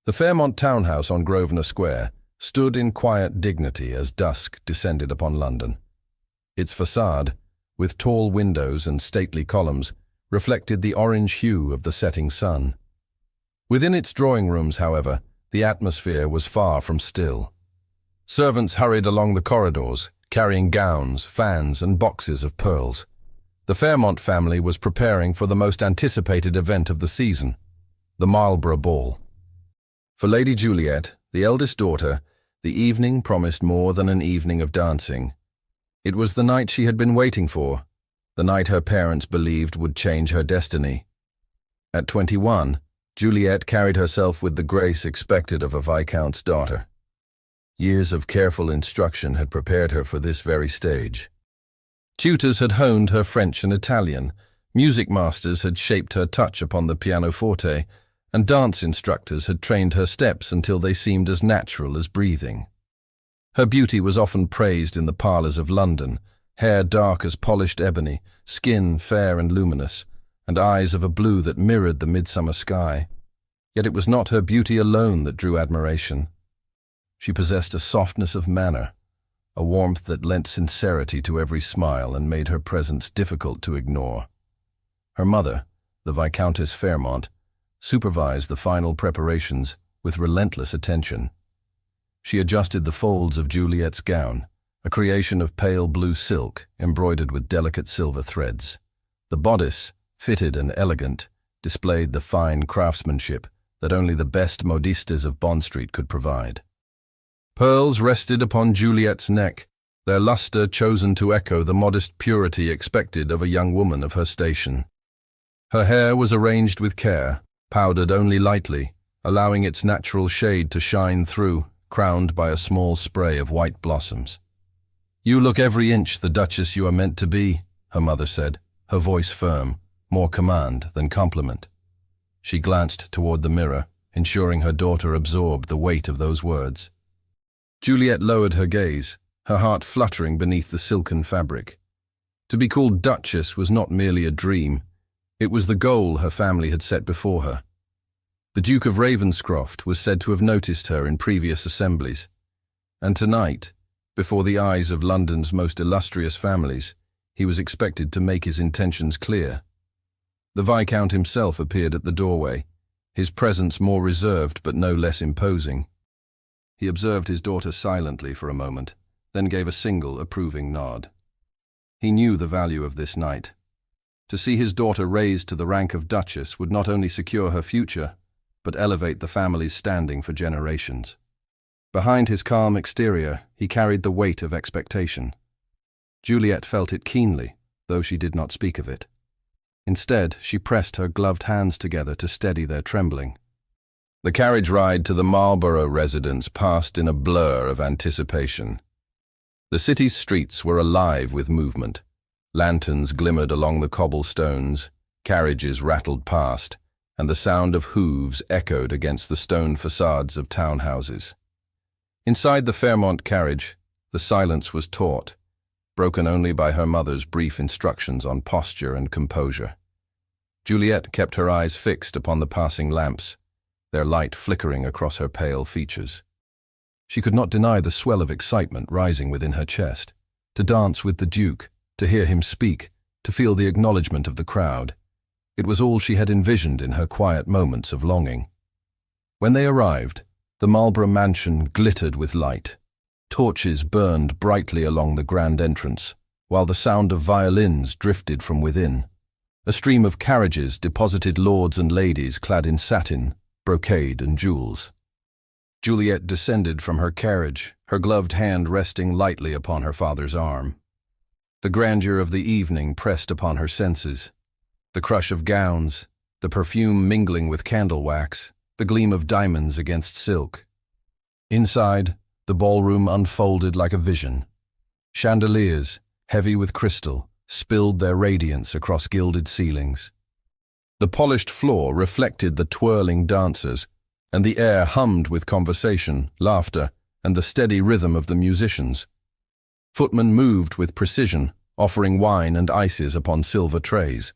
The Fairmont townhouse on Grosvenor Square stood in quiet dignity as dusk descended upon London. Its facade, with tall windows and stately columns, reflected the orange hue of the setting sun. Within its drawing rooms, however, the atmosphere was far from still. Servants hurried along the corridors, carrying gowns, fans, and boxes of pearls. The Fairmont family was preparing for the most anticipated event of the season, the Marlborough Ball. For Lady Juliet, the eldest daughter, the evening promised more than an evening of dancing. It was the night she had been waiting for, the night her parents believed would change her destiny. At 21, Juliet carried herself with the grace expected of a viscount's daughter. Years of careful instruction had prepared her for this very stage. Tutors had honed her French and Italian, music masters had shaped her touch upon the pianoforte, and dance instructors had trained her steps until they seemed as natural as breathing. Her beauty was often praised in the parlours of London, hair dark as polished ebony, skin fair and luminous, and eyes of a blue that mirrored the midsummer sky. Yet it was not her beauty alone that drew admiration. She possessed a softness of manner, a warmth that lent sincerity to every smile and made her presence difficult to ignore. Her mother, the Viscountess Fairmont, supervised the final preparations with relentless attention. She adjusted the folds of Juliet's gown, a creation of pale blue silk embroidered with delicate silver threads. The bodice, fitted and elegant, displayed the fine craftsmanship that only the best modistes of Bond Street could provide. Pearls rested upon Juliet's neck, their luster chosen to echo the modest purity expected of a young woman of her station. Her hair was arranged with care, powdered only lightly, allowing its natural shade to shine through, crowned by a small spray of white blossoms. "You look every inch the Duchess you are meant to be," her mother said, her voice firm, more command than compliment. She glanced toward the mirror, ensuring her daughter absorbed the weight of those words. Juliet lowered her gaze, her heart fluttering beneath the silken fabric. To be called Duchess was not merely a dream, it was the goal her family had set before her. The Duke of Ravenscroft was said to have noticed her in previous assemblies, and tonight, before the eyes of London's most illustrious families, he was expected to make his intentions clear. The Viscount himself appeared at the doorway, his presence more reserved but no less imposing. He observed his daughter silently for a moment, then gave a single approving nod. He knew the value of this night. To see his daughter raised to the rank of Duchess would not only secure her future, but elevate the family's standing for generations. Behind his calm exterior, he carried the weight of expectation. Juliet felt it keenly, though she did not speak of it. Instead, she pressed her gloved hands together to steady their trembling. The carriage ride to the Marlborough residence passed in a blur of anticipation. The city's streets were alive with movement. Lanterns glimmered along the cobblestones, carriages rattled past, and the sound of hooves echoed against the stone facades of townhouses. Inside the Fairmont carriage, the silence was taut, broken only by her mother's brief instructions on posture and composure. Juliet kept her eyes fixed upon the passing lamps, their light flickering across her pale features. She could not deny the swell of excitement rising within her chest. To dance with the Duke, to hear him speak, to feel the acknowledgement of the crowd. It was all she had envisioned in her quiet moments of longing. When they arrived, the Marlborough mansion glittered with light. Torches burned brightly along the grand entrance, while the sound of violins drifted from within. A stream of carriages deposited lords and ladies clad in satin, brocade and jewels. Juliet descended from her carriage, her gloved hand resting lightly upon her father's arm. The grandeur of the evening pressed upon her senses. The crush of gowns, the perfume mingling with candle wax, the gleam of diamonds against silk. Inside, the ballroom unfolded like a vision. Chandeliers, heavy with crystal, spilled their radiance across gilded ceilings. The polished floor reflected the twirling dancers, and the air hummed with conversation, laughter, and the steady rhythm of the musicians. Footmen moved with precision, offering wine and ices upon silver trays.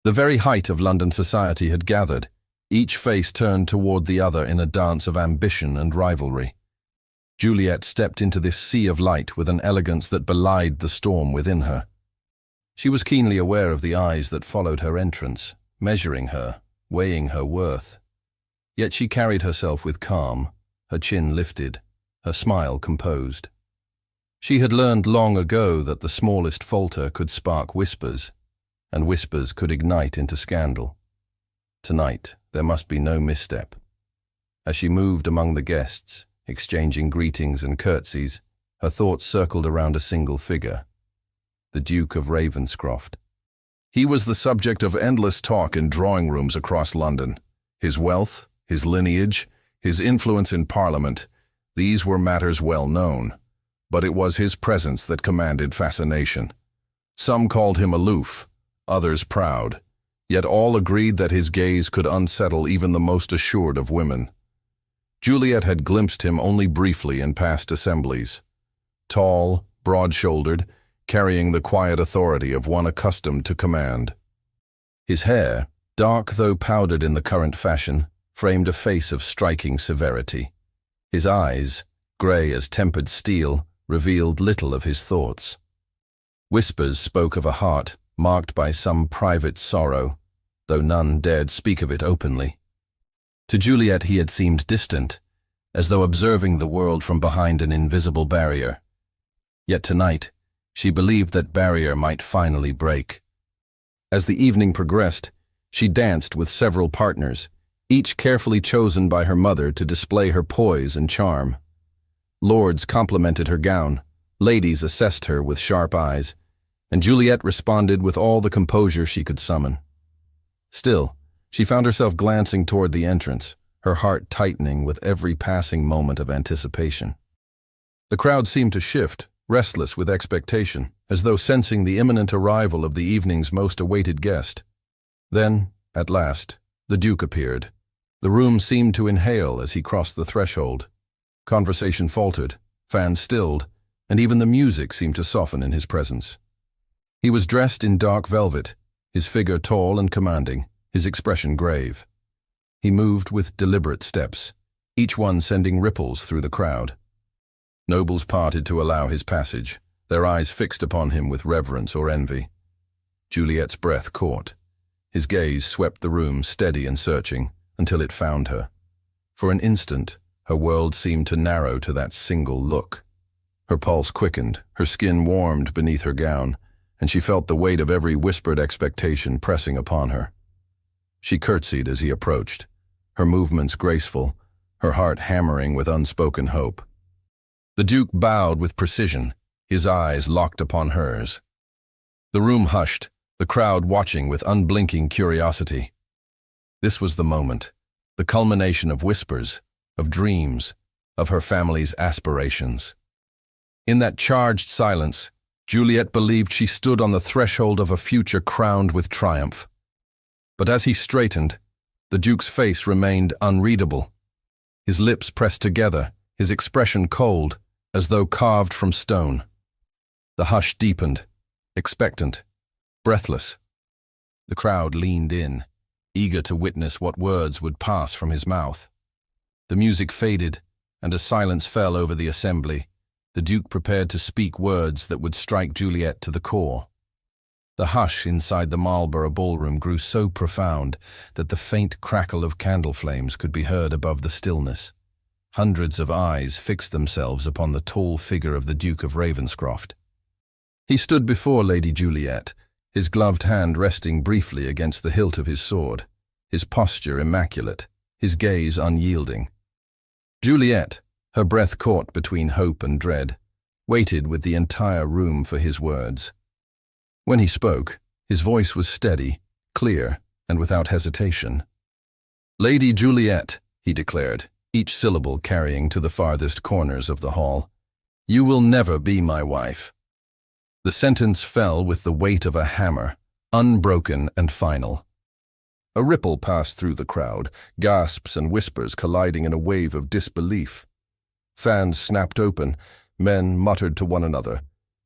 The very height of London society had gathered, Each face turned toward the other in a dance of ambition and rivalry. Juliet stepped into this sea of light with an elegance that belied the storm within her. She was keenly aware of the eyes that followed her entrance, measuring her, weighing her worth. Yet she carried herself with calm, her chin lifted, her smile composed. She had learned long ago that the smallest falter could spark whispers, and whispers could ignite into scandal. Tonight, there must be no misstep. As she moved among the guests, exchanging greetings and curtsies, her thoughts circled around a single figure, the Duke of Ravenscroft. He was the subject of endless talk in drawing rooms across London. His wealth, his lineage, his influence in Parliament, these were matters well known. But it was his presence that commanded fascination. Some called him aloof, others proud, yet all agreed that his gaze could unsettle even the most assured of women. Juliet had glimpsed him only briefly in past assemblies. Tall, broad-shouldered, carrying the quiet authority of one accustomed to command. His hair, dark though powdered in the current fashion, framed a face of striking severity. His eyes, grey as tempered steel, revealed little of his thoughts. Whispers spoke of a heart marked by some private sorrow, though none dared speak of it openly. To Juliet he had seemed distant, as though observing the world from behind an invisible barrier. Yet tonight, she believed that barrier might finally break. As the evening progressed, she danced with several partners, each carefully chosen by her mother to display her poise and charm. Lords complimented her gown, ladies assessed her with sharp eyes, and Juliet responded with all the composure she could summon. Still, she found herself glancing toward the entrance, her heart tightening with every passing moment of anticipation. The crowd seemed to shift, restless with expectation, as though sensing the imminent arrival of the evening's most awaited guest. Then, at last, the Duke appeared. The room seemed to inhale as he crossed the threshold. Conversation faltered, fans stilled, and even the music seemed to soften in his presence. He was dressed in dark velvet, his figure tall and commanding, his expression grave. He moved with deliberate steps, each one sending ripples through the crowd. Nobles parted to allow his passage, their eyes fixed upon him with reverence or envy. Juliet's breath caught. His gaze swept the room, steady and searching, until it found her. For an instant, her world seemed to narrow to that single look. Her pulse quickened, her skin warmed beneath her gown, and she felt the weight of every whispered expectation pressing upon her. She curtsied as he approached, her movements graceful, her heart hammering with unspoken hope. The Duke bowed with precision, his eyes locked upon hers. The room hushed, the crowd watching with unblinking curiosity. This was the moment, the culmination of whispers, of dreams, of her family's aspirations. In that charged silence, Juliet believed she stood on the threshold of a future crowned with triumph. But as he straightened, the Duke's face remained unreadable. His lips pressed together, his expression cold, as though carved from stone. The hush deepened, expectant, breathless. The crowd leaned in, eager to witness what words would pass from his mouth. The music faded, and a silence fell over the assembly. The Duke prepared to speak words that would strike Juliet to the core. The hush inside the Marlborough ballroom grew so profound that the faint crackle of candle flames could be heard above the stillness. Hundreds of eyes fixed themselves upon the tall figure of the Duke of Ravenscroft. He stood before Lady Juliet, his gloved hand resting briefly against the hilt of his sword, his posture immaculate, his gaze unyielding. Juliet, her breath caught between hope and dread, waited with the entire room for his words. When he spoke, his voice was steady, clear, and without hesitation. "Lady Juliet," he declared, each syllable carrying to the farthest corners of the hall, "you will never be my wife." The sentence fell with the weight of a hammer, unbroken and final. A ripple passed through the crowd, gasps and whispers colliding in a wave of disbelief. Fans snapped open, men muttered to one another,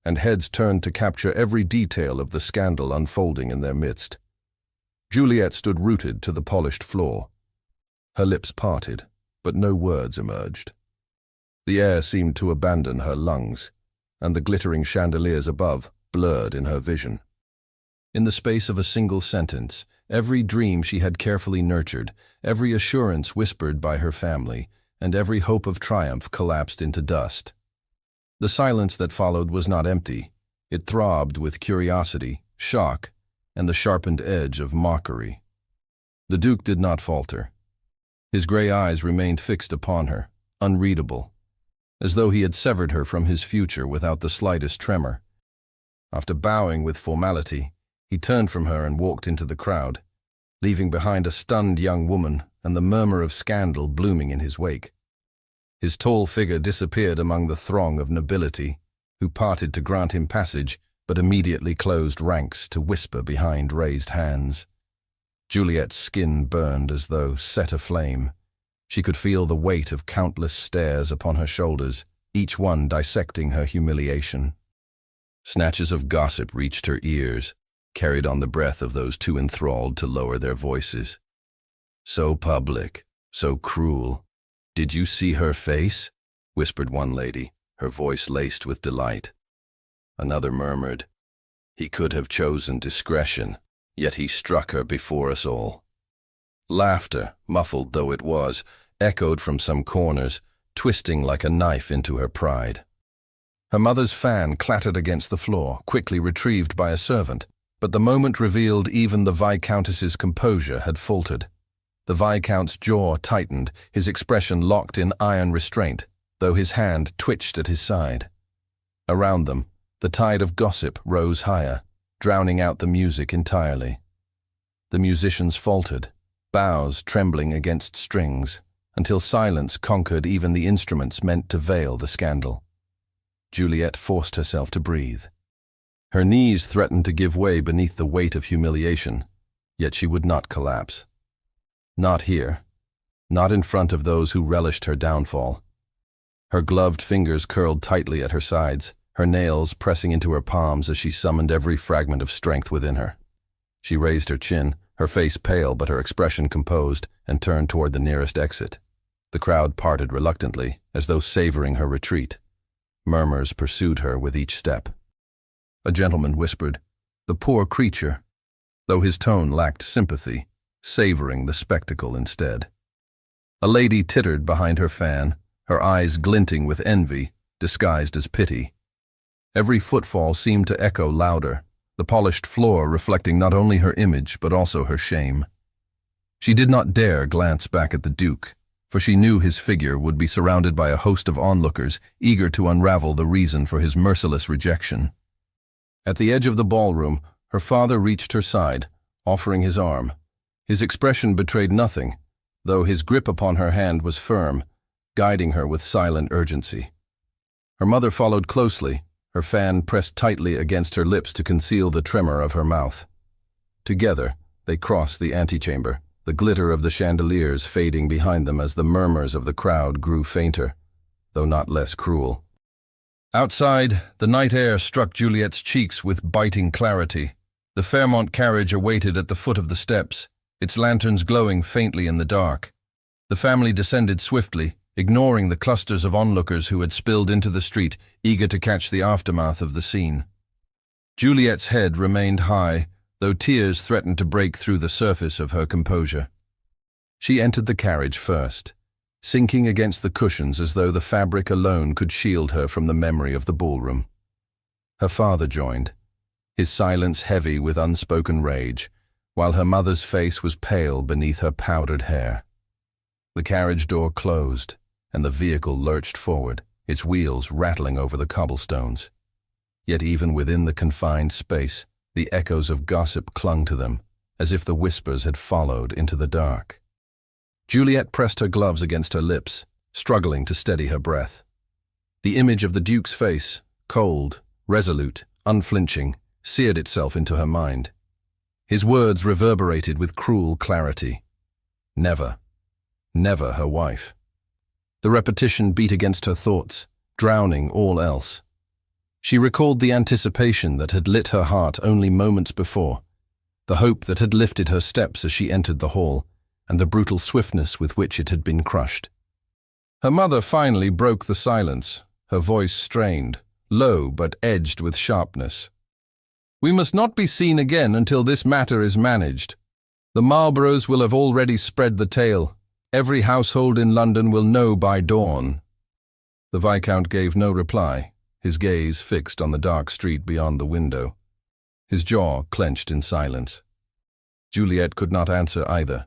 and heads turned to capture every detail of the scandal unfolding in their midst. Juliet stood rooted to the polished floor, Her lips parted, but no words emerged. The air seemed to abandon her lungs, and the glittering chandeliers above blurred in her vision. In the space of a single sentence, every dream she had carefully nurtured, every assurance whispered by her family, and every hope of triumph collapsed into dust. The silence that followed was not empty. It throbbed with curiosity, shock, and the sharpened edge of mockery. The Duke did not falter. His gray eyes remained fixed upon her, unreadable, as though he had severed her from his future without the slightest tremor. After bowing with formality, he turned from her and walked into the crowd, leaving behind a stunned young woman and the murmur of scandal blooming in his wake. His tall figure disappeared among the throng of nobility, who parted to grant him passage, but immediately closed ranks to whisper behind raised hands. Juliet's skin burned as though set aflame. She could feel the weight of countless stares upon her shoulders, each one dissecting her humiliation. Snatches of gossip reached her ears, carried on the breath of those too enthralled to lower their voices. "So public, so cruel. Did you see her face?" whispered one lady, her voice laced with delight. Another murmured, "He could have chosen discretion, yet he struck her before us all." Laughter, muffled though it was, echoed from some corners, twisting like a knife into her pride. Her mother's fan clattered against the floor, quickly retrieved by a servant, but the moment revealed even the Viscountess's composure had faltered. The Viscount's jaw tightened, his expression locked in iron restraint, though his hand twitched at his side. Around them, the tide of gossip rose higher, drowning out the music entirely. The musicians faltered, bows trembling against strings, until silence conquered even the instruments meant to veil the scandal. Juliet forced herself to breathe. Her knees threatened to give way beneath the weight of humiliation, yet she would not collapse. Not here, not in front of those who relished her downfall. Her gloved fingers curled tightly at her sides, her nails pressing into her palms as she summoned every fragment of strength within her. She raised her chin, her face pale but her expression composed, and turned toward the nearest exit. The crowd parted reluctantly, as though savoring her retreat. Murmurs pursued her with each step. A gentleman whispered, "The poor creature," though his tone lacked sympathy, savoring the spectacle instead. A lady tittered behind her fan, her eyes glinting with envy, disguised as pity. Every footfall seemed to echo louder, the polished floor reflecting not only her image but also her shame. She did not dare glance back at the Duke, for she knew his figure would be surrounded by a host of onlookers eager to unravel the reason for his merciless rejection. At the edge of the ballroom, her father reached her side, offering his arm. His expression betrayed nothing, though his grip upon her hand was firm, guiding her with silent urgency. Her mother followed closely, her fan pressed tightly against her lips to conceal the tremor of her mouth. Together, they crossed the antechamber, the glitter of the chandeliers fading behind them as the murmurs of the crowd grew fainter, though not less cruel. Outside, the night air struck Juliet's cheeks with biting clarity. The Fairmont carriage awaited at the foot of the steps, its lanterns glowing faintly in the dark. The family descended swiftly, ignoring the clusters of onlookers who had spilled into the street, eager to catch the aftermath of the scene. Juliet's head remained high, though tears threatened to break through the surface of her composure. She entered the carriage first, sinking against the cushions as though the fabric alone could shield her from the memory of the ballroom. Her father joined, his silence heavy with unspoken rage, while her mother's face was pale beneath her powdered hair. The carriage door closed, and the vehicle lurched forward, its wheels rattling over the cobblestones. Yet even within the confined space, the echoes of gossip clung to them, as if the whispers had followed into the dark. Juliet pressed her gloves against her lips, struggling to steady her breath. The image of the Duke's face, cold, resolute, unflinching, seared itself into her mind. His words reverberated with cruel clarity. Never, never her wife. The repetition beat against her thoughts, drowning all else. She recalled the anticipation that had lit her heart only moments before, the hope that had lifted her steps as she entered the hall, and the brutal swiftness with which it had been crushed. Her mother finally broke the silence, her voice strained, low but edged with sharpness. "We must not be seen again until this matter is managed. The Marlboroughs will have already spread the tale. Every household in London will know by dawn." The Viscount gave no reply, his gaze fixed on the dark street beyond the window. His jaw clenched in silence. Juliet could not answer either.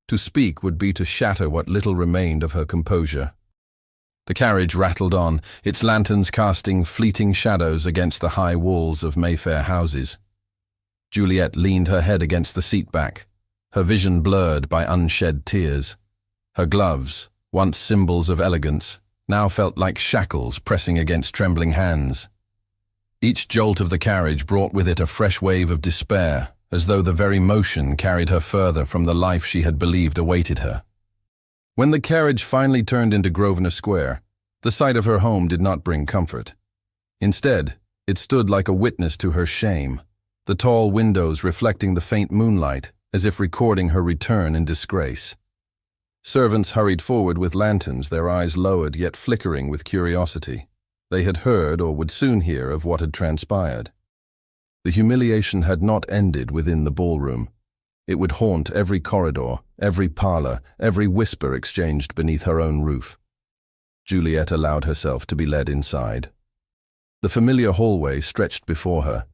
To speak would be to shatter what little remained of her composure. The carriage rattled on, its lanterns casting fleeting shadows against the high walls of Mayfair houses. Juliet leaned her head against the seat back, her vision blurred by unshed tears. Her gloves, once symbols of elegance, now felt like shackles pressing against trembling hands. Each jolt of the carriage brought with it a fresh wave of despair, as though the very motion carried her further from the life she had believed awaited her. When the carriage finally turned into Grosvenor Square, the sight of her home did not bring comfort. Instead, it stood like a witness to her shame, the tall windows reflecting the faint moonlight, as if recording her return in disgrace. Servants hurried forward with lanterns, their eyes lowered yet flickering with curiosity. They had heard or would soon hear of what had transpired. The humiliation had not ended within the ballroom. It would haunt every corridor, every parlor, every whisper exchanged beneath her own roof. Juliet allowed herself to be led inside. The familiar hallway stretched before her,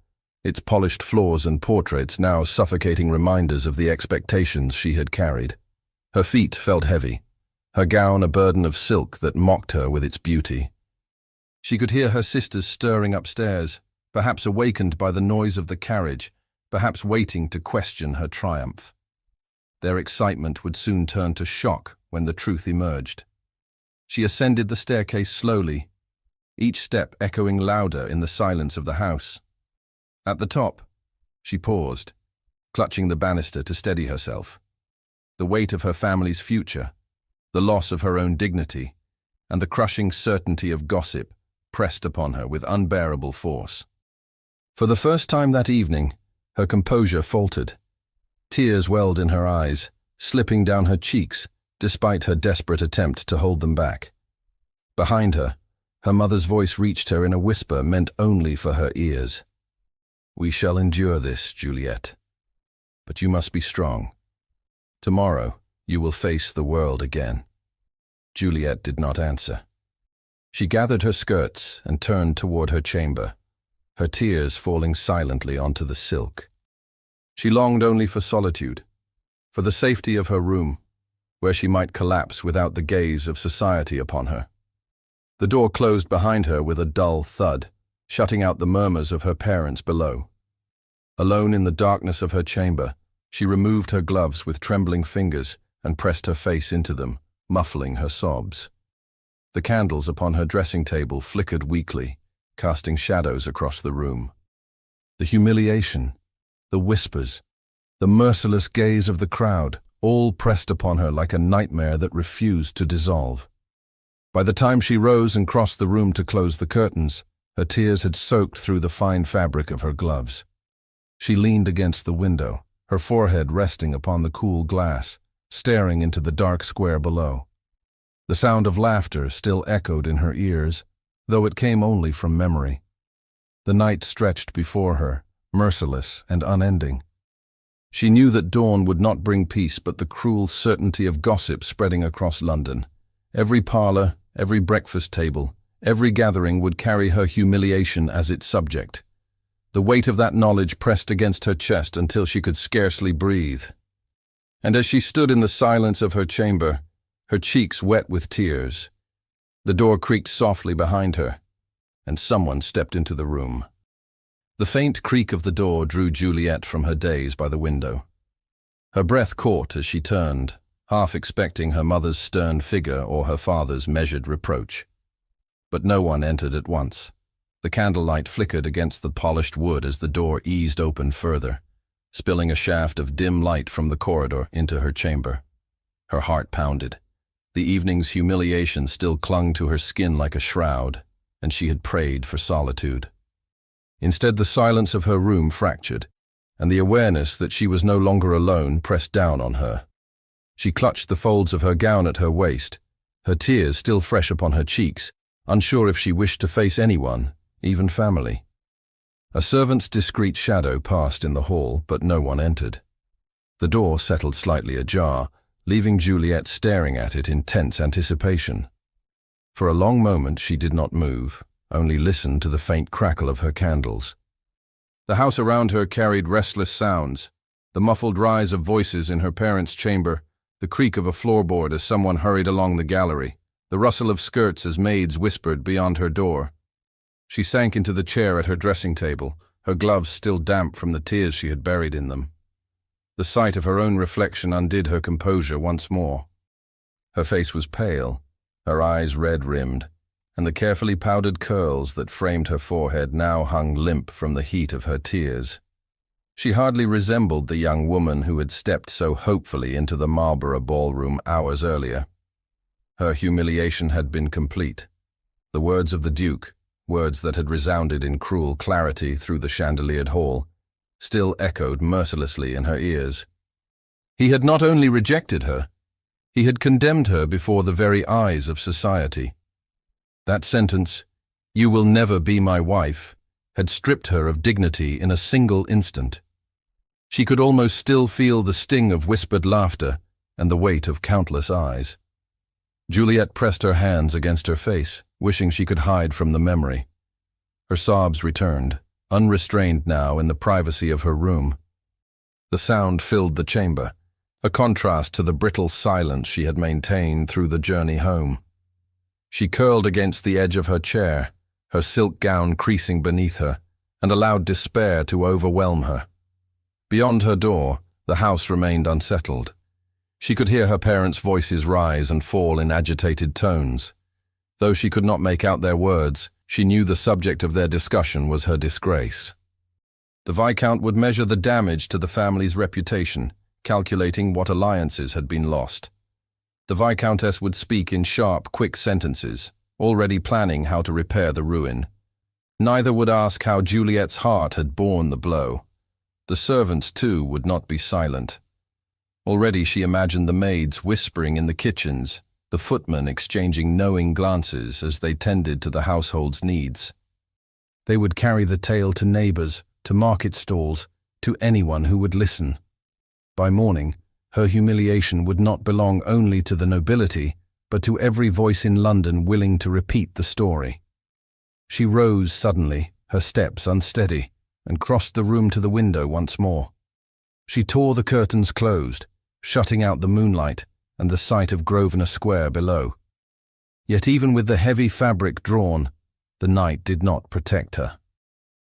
its polished floors and portraits now suffocating reminders of the expectations she had carried. Her feet felt heavy, her gown a burden of silk that mocked her with its beauty. She could hear her sisters stirring upstairs, perhaps awakened by the noise of the carriage, perhaps waiting to question her triumph. Their excitement would soon turn to shock when the truth emerged. She ascended the staircase slowly, each step echoing louder in the silence of the house. At the top, she paused, clutching the banister to steady herself. The weight of her family's future, the loss of her own dignity, and the crushing certainty of gossip pressed upon her with unbearable force. For the first time that evening, her composure faltered. Tears welled in her eyes, slipping down her cheeks, despite her desperate attempt to hold them back. Behind her, her mother's voice reached her in a whisper meant only for her ears. "We shall endure this, Juliet. But you must be strong. Tomorrow, you will face the world again." Juliet did not answer. She gathered her skirts and turned toward her chamber, her tears falling silently onto the silk. She longed only for solitude, for the safety of her room, where she might collapse without the gaze of society upon her. The door closed behind her with a dull thud, shutting out the murmurs of her parents below. Alone in the darkness of her chamber, she removed her gloves with trembling fingers and pressed her face into them, muffling her sobs. The candles upon her dressing table flickered weakly, casting shadows across the room. The humiliation, the whispers, the merciless gaze of the crowd, all pressed upon her like a nightmare that refused to dissolve. By the time she rose and crossed the room to close the curtains, her tears had soaked through the fine fabric of her gloves. She leaned against the window, her forehead resting upon the cool glass, staring into the dark square below. The sound of laughter still echoed in her ears, though it came only from memory. The night stretched before her, merciless and unending. She knew that dawn would not bring peace but the cruel certainty of gossip spreading across London. Every parlor, every breakfast table, every gathering would carry her humiliation as its subject. The weight of that knowledge pressed against her chest until she could scarcely breathe. And as she stood in the silence of her chamber, her cheeks wet with tears, the door creaked softly behind her, and someone stepped into the room. The faint creak of the door drew Juliet from her daze by the window. Her breath caught as she turned, half expecting her mother's stern figure or her father's measured reproach. But no one entered at once. The candlelight flickered against the polished wood as the door eased open further, spilling a shaft of dim light from the corridor into her chamber. Her heart pounded. The evening's humiliation still clung to her skin like a shroud, and she had prayed for solitude. Instead, the silence of her room fractured, and the awareness that she was no longer alone pressed down on her. She clutched the folds of her gown at her waist, her tears still fresh upon her cheeks, unsure if she wished to face anyone, even family. A servant's discreet shadow passed in the hall, but no one entered. The door settled slightly ajar, leaving Juliet staring at it in tense anticipation. For a long moment she did not move, only listened to the faint crackle of her candles. The house around her carried restless sounds, the muffled rise of voices in her parents' chamber, the creak of a floorboard as someone hurried along the gallery, the rustle of skirts as maids whispered beyond her door. She sank into the chair at her dressing table, her gloves still damp from the tears she had buried in them. The sight of her own reflection undid her composure once more. Her face was pale, her eyes red-rimmed, and the carefully powdered curls that framed her forehead now hung limp from the heat of her tears. She hardly resembled the young woman who had stepped so hopefully into the Marlborough ballroom hours earlier. Her humiliation had been complete. The words of the Duke, words that had resounded in cruel clarity through the chandeliered hall, still echoed mercilessly in her ears. He had not only rejected her, he had condemned her before the very eyes of society. That sentence, "You will never be my wife," had stripped her of dignity in a single instant. She could almost still feel the sting of whispered laughter and the weight of countless eyes. Juliet pressed her hands against her face, wishing she could hide from the memory. Her sobs returned, unrestrained now in the privacy of her room. The sound filled the chamber, a contrast to the brittle silence she had maintained through the journey home. She curled against the edge of her chair, her silk gown creasing beneath her, and allowed despair to overwhelm her. Beyond her door, the house remained unsettled. She could hear her parents' voices rise and fall in agitated tones. Though she could not make out their words, she knew the subject of their discussion was her disgrace. The Viscount would measure the damage to the family's reputation, calculating what alliances had been lost. The Viscountess would speak in sharp, quick sentences, already planning how to repair the ruin. Neither would ask how Juliet's heart had borne the blow. The servants, too, would not be silent. Already she imagined the maids whispering in the kitchens, the footmen exchanging knowing glances as they tended to the household's needs. They would carry the tale to neighbors, to market stalls, to anyone who would listen. By morning, her humiliation would not belong only to the nobility, but to every voice in London willing to repeat the story. She rose suddenly, her steps unsteady, and crossed the room to the window once more. She tore the curtains closed, shutting out the moonlight and the sight of Grosvenor Square below. Yet even with the heavy fabric drawn, the night did not protect her.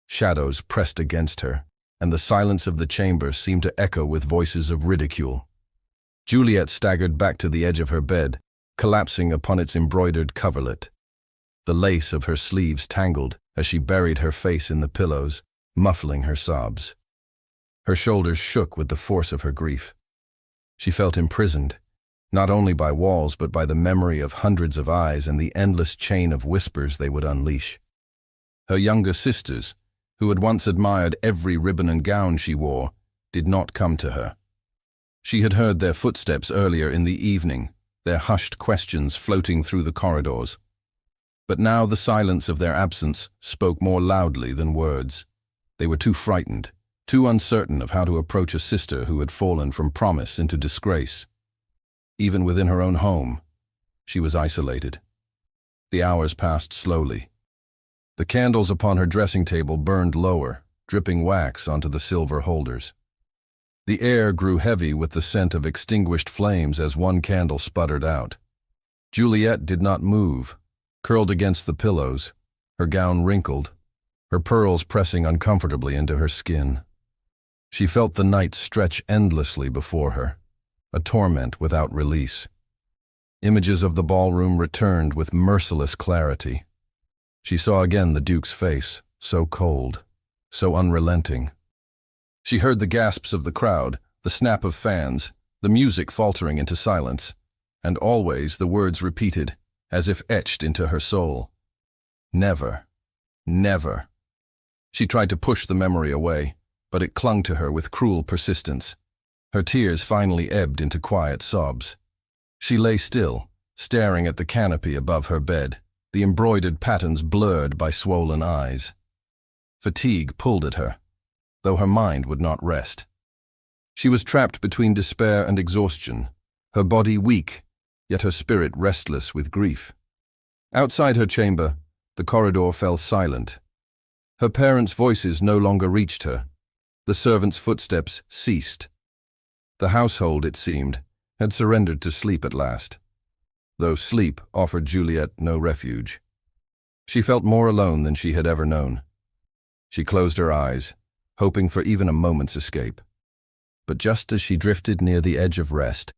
Shadows pressed against her, and the silence of the chamber seemed to echo with voices of ridicule. Juliet staggered back to the edge of her bed, collapsing upon its embroidered coverlet. The lace of her sleeves tangled as she buried her face in the pillows, muffling her sobs. Her shoulders shook with the force of her grief. She felt imprisoned, not only by walls but by the memory of hundreds of eyes and the endless chain of whispers they would unleash. Her younger sisters, who had once admired every ribbon and gown she wore, did not come to her. She had heard their footsteps earlier in the evening, their hushed questions floating through the corridors. But now the silence of their absence spoke more loudly than words. They were too frightened, too uncertain of how to approach a sister who had fallen from promise into disgrace. Even within her own home, she was isolated. The hours passed slowly. The candles upon her dressing table burned lower, dripping wax onto the silver holders. The air grew heavy with the scent of extinguished flames as one candle sputtered out. Juliet did not move, curled against the pillows, her gown wrinkled, her pearls pressing uncomfortably into her skin. She felt the night stretch endlessly before her, a torment without release. Images of the ballroom returned with merciless clarity. She saw again the Duke's face, so cold, so unrelenting. She heard the gasps of the crowd, the snap of fans, the music faltering into silence, and always the words repeated, as if etched into her soul. Never, never. She tried to push the memory away, but it clung to her with cruel persistence. Her tears finally ebbed into quiet sobs. She lay still, staring at the canopy above her bed, the embroidered patterns blurred by swollen eyes. Fatigue pulled at her, though her mind would not rest. She was trapped between despair and exhaustion, her body weak, yet her spirit restless with grief. Outside her chamber, the corridor fell silent. Her parents' voices no longer reached her. The servants' footsteps ceased. The household, it seemed, had surrendered to sleep at last, though sleep offered Juliet no refuge. She felt more alone than she had ever known. She closed her eyes, hoping for even a moment's escape. But just as she drifted near the edge of rest,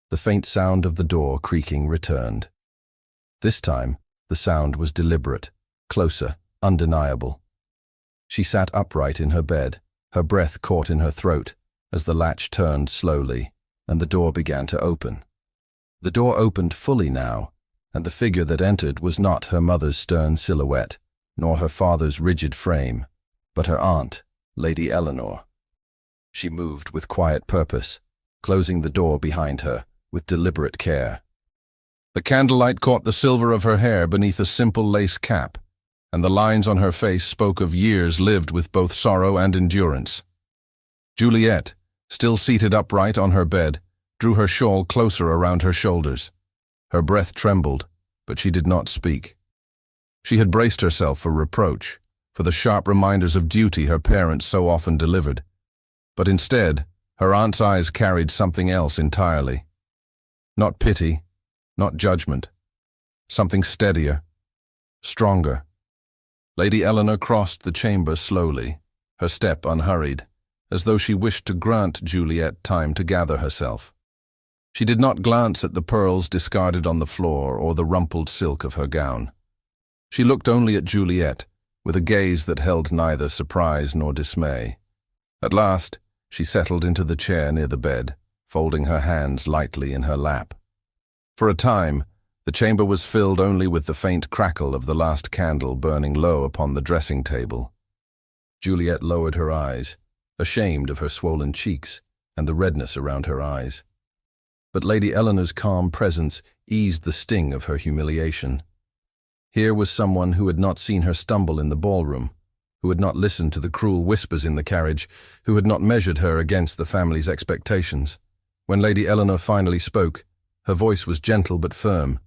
the faint sound of the door creaking returned. This time, the sound was deliberate, closer, undeniable. She sat upright in her bed, her breath caught in her throat, as the latch turned slowly, and the door began to open. The door opened fully now, and the figure that entered was not her mother's stern silhouette, nor her father's rigid frame, but her aunt, Lady Eleanor. She moved with quiet purpose, closing the door behind her with deliberate care. The candlelight caught the silver of her hair beneath a simple lace cap, and the lines on her face spoke of years lived with both sorrow and endurance. Juliet, still seated upright on her bed, drew her shawl closer around her shoulders. Her breath trembled, but she did not speak. She had braced herself for reproach, for the sharp reminders of duty her parents so often delivered. But instead, her aunt's eyes carried something else entirely. Not pity, not judgment. Something steadier, stronger. Lady Eleanor crossed the chamber slowly, her step unhurried, as though she wished to grant Juliet time to gather herself. She did not glance at the pearls discarded on the floor or the rumpled silk of her gown. She looked only at Juliet, with a gaze that held neither surprise nor dismay. At last, she settled into the chair near the bed, folding her hands lightly in her lap. For a time, the chamber was filled only with the faint crackle of the last candle burning low upon the dressing table. Juliet lowered her eyes, ashamed of her swollen cheeks and the redness around her eyes. But Lady Eleanor's calm presence eased the sting of her humiliation. Here was someone who had not seen her stumble in the ballroom, who had not listened to the cruel whispers in the carriage, who had not measured her against the family's expectations. When Lady Eleanor finally spoke, her voice was gentle but firm,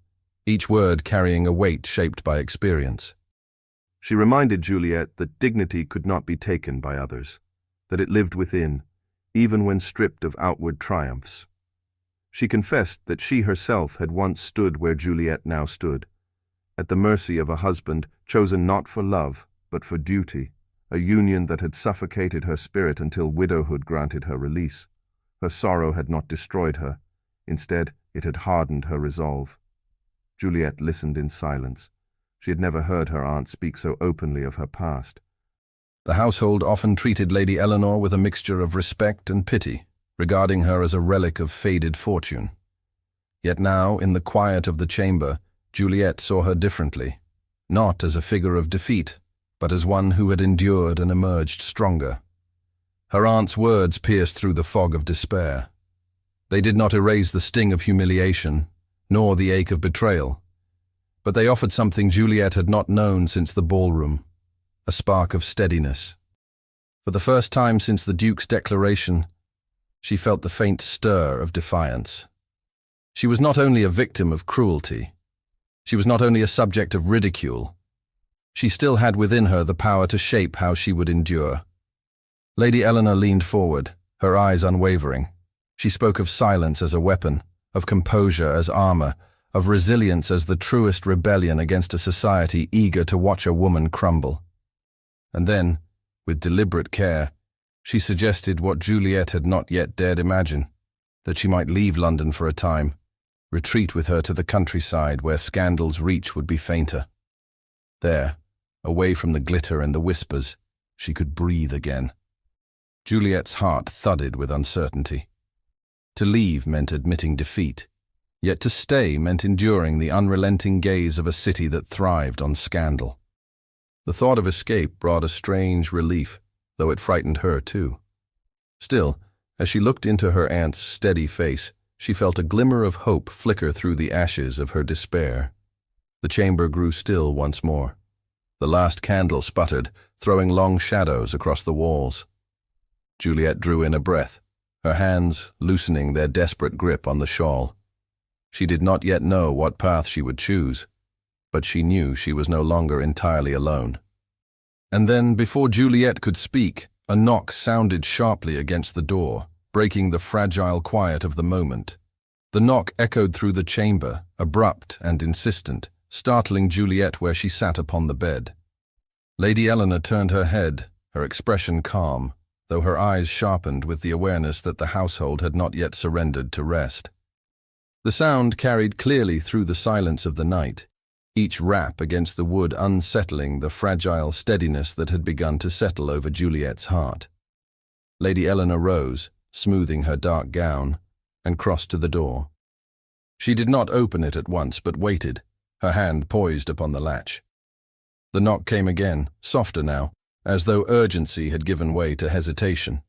each word carrying a weight shaped by experience. She reminded Juliet that dignity could not be taken by others, that it lived within, even when stripped of outward triumphs. She confessed that she herself had once stood where Juliet now stood, at the mercy of a husband chosen not for love, but for duty, a union that had suffocated her spirit until widowhood granted her release. Her sorrow had not destroyed her. Instead, it had hardened her resolve. Juliet listened in silence. She had never heard her aunt speak so openly of her past. The household often treated Lady Eleanor with a mixture of respect and pity, regarding her as a relic of faded fortune. Yet now, in the quiet of the chamber, Juliet saw her differently, not as a figure of defeat, but as one who had endured and emerged stronger. Her aunt's words pierced through the fog of despair. They did not erase the sting of humiliation, nor the ache of betrayal, but they offered something Juliet had not known since the ballroom, a spark of steadiness. For the first time since the Duke's declaration, she felt the faint stir of defiance. She was not only a victim of cruelty, she was not only a subject of ridicule, she still had within her the power to shape how she would endure. Lady Eleanor leaned forward, her eyes unwavering. She spoke of silence as a weapon, of composure as armor, of resilience as the truest rebellion against a society eager to watch a woman crumble. And then, with deliberate care, she suggested what Juliet had not yet dared imagine, that she might leave London for a time, retreat with her to the countryside where scandal's reach would be fainter. There, away from the glitter and the whispers, she could breathe again. Juliet's heart thudded with uncertainty. To leave meant admitting defeat, yet to stay meant enduring the unrelenting gaze of a city that thrived on scandal. The thought of escape brought a strange relief, though it frightened her too. Still, As she looked into her aunt's steady face, she felt a glimmer of hope flicker through the ashes of her despair. The chamber grew still once more. The last candle sputtered, throwing long shadows across the walls. Juliet drew in a breath, her hands loosening their desperate grip on the shawl. She did not yet know what path she would choose, but she knew she was no longer entirely alone. And then, before Juliet could speak, a knock sounded sharply against the door, breaking the fragile quiet of the moment. The knock echoed through the chamber, abrupt and insistent, startling Juliet where she sat upon the bed. Lady Eleanor turned her head, her expression calm, though her eyes sharpened with the awareness that the household had not yet surrendered to rest. The sound carried clearly through the silence of the night, each rap against the wood unsettling the fragile steadiness that had begun to settle over Juliet's heart. Lady Eleanor rose, smoothing her dark gown, and crossed to the door. She did not open it at once, but waited, her hand poised upon the latch. The knock came again, softer now, as though urgency had given way to hesitation.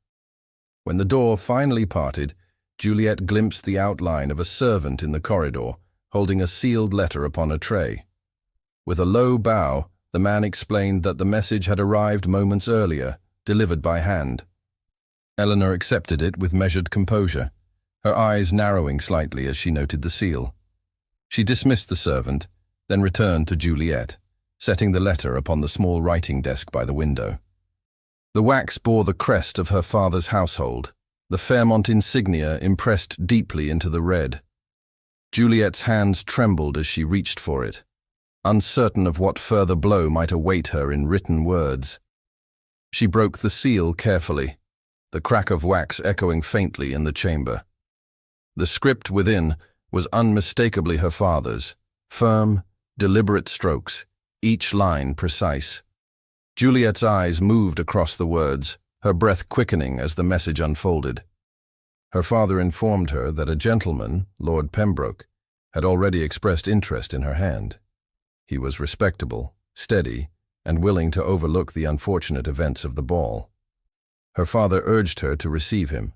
When the door finally parted, Juliet glimpsed the outline of a servant in the corridor, holding a sealed letter upon a tray. With a low bow, the man explained that the message had arrived moments earlier, delivered by hand. Eleanor accepted it with measured composure, her eyes narrowing slightly as she noted the seal. She dismissed the servant, then returned to Juliet, setting the letter upon the small writing desk by the window. The wax bore the crest of her father's household, the Fairmont insignia impressed deeply into the red. Juliet's hands trembled as she reached for it, uncertain of what further blow might await her in written words. She broke the seal carefully, the crack of wax echoing faintly in the chamber. The script within was unmistakably her father's, firm, deliberate strokes, each line precise. Juliet's eyes moved across the words, her breath quickening as the message unfolded. Her father informed her that a gentleman, Lord Pembroke, had already expressed interest in her hand. He was respectable, steady, and willing to overlook the unfortunate events of the ball. Her father urged her to receive him,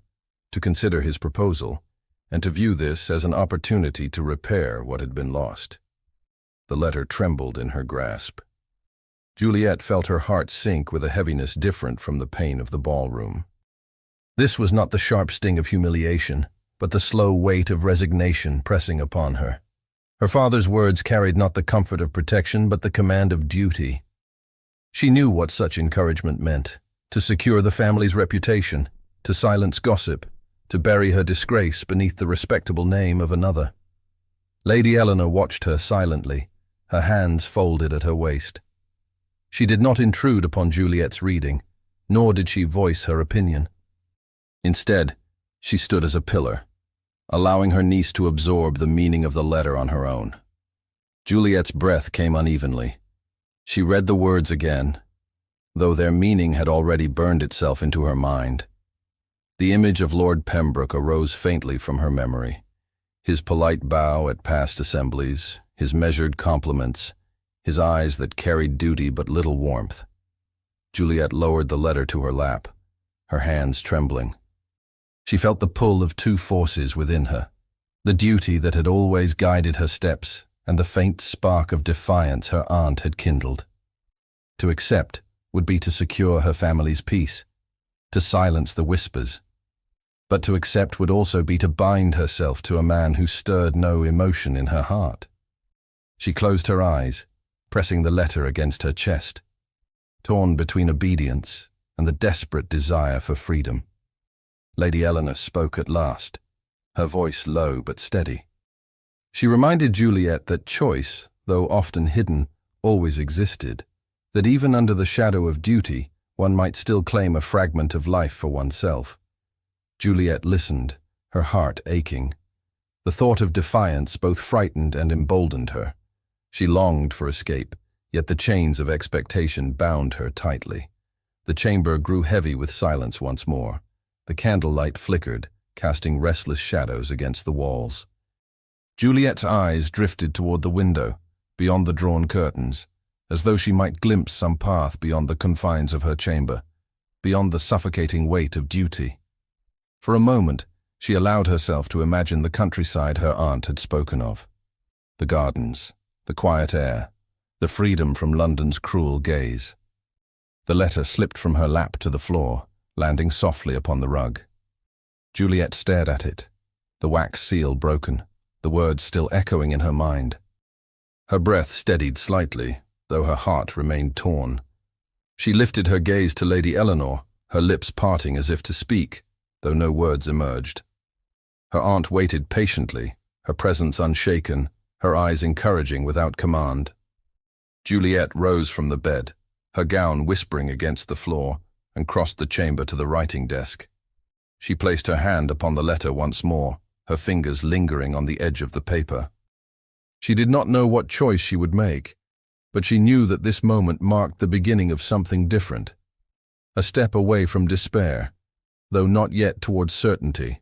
to consider his proposal, and to view this as an opportunity to repair what had been lost. The letter trembled in her grasp. Juliet felt her heart sink with a heaviness different from the pain of the ballroom. This was not the sharp sting of humiliation, but the slow weight of resignation pressing upon her. Her father's words carried not the comfort of protection, but the command of duty. She knew what such encouragement meant: to secure the family's reputation, to silence gossip, to bury her disgrace beneath the respectable name of another. Lady Eleanor watched her silently, her hands folded at her waist. She did not intrude upon Juliet's reading, nor did she voice her opinion. Instead, she stood as a pillar, allowing her niece to absorb the meaning of the letter on her own. Juliet's breath came unevenly. She read the words again, though their meaning had already burned itself into her mind. The image of Lord Pembroke arose faintly from her memory, his polite bow at past assemblies, his measured compliments, his eyes that carried duty but little warmth. Juliet lowered the letter to her lap, her hands trembling. She felt the pull of two forces within her, the duty that had always guided her steps and the faint spark of defiance her aunt had kindled. To accept would be to secure her family's peace, to silence the whispers. But to accept would also be to bind herself to a man who stirred no emotion in her heart. She closed her eyes, pressing the letter against her chest, torn between obedience and the desperate desire for freedom. Lady Eleanor spoke at last, her voice low but steady. She reminded Juliet that choice, though often hidden, always existed, that even under the shadow of duty, one might still claim a fragment of life for oneself. Juliet listened, her heart aching. The thought of defiance both frightened and emboldened her. She longed for escape, yet the chains of expectation bound her tightly. The chamber grew heavy with silence once more. The candlelight flickered, casting restless shadows against the walls. Juliet's eyes drifted toward the window, beyond the drawn curtains, as though she might glimpse some path beyond the confines of her chamber, beyond the suffocating weight of duty. For a moment, she allowed herself to imagine the countryside her aunt had spoken of. The gardens, the quiet air, the freedom from London's cruel gaze. The letter slipped from her lap to the floor, landing softly upon the rug. Juliet stared at it, the wax seal broken, the words still echoing in her mind. Her breath steadied slightly, though her heart remained torn. She lifted her gaze to Lady Eleanor, her lips parting as if to speak, though no words emerged. Her aunt waited patiently, her presence unshaken, her eyes encouraging without command. Juliet rose from the bed, her gown whispering against the floor, and crossed the chamber to the writing desk. She placed her hand upon the letter once more, her fingers lingering on the edge of the paper. She did not know what choice she would make, but she knew that this moment marked the beginning of something different. A step away from despair, though not yet towards certainty.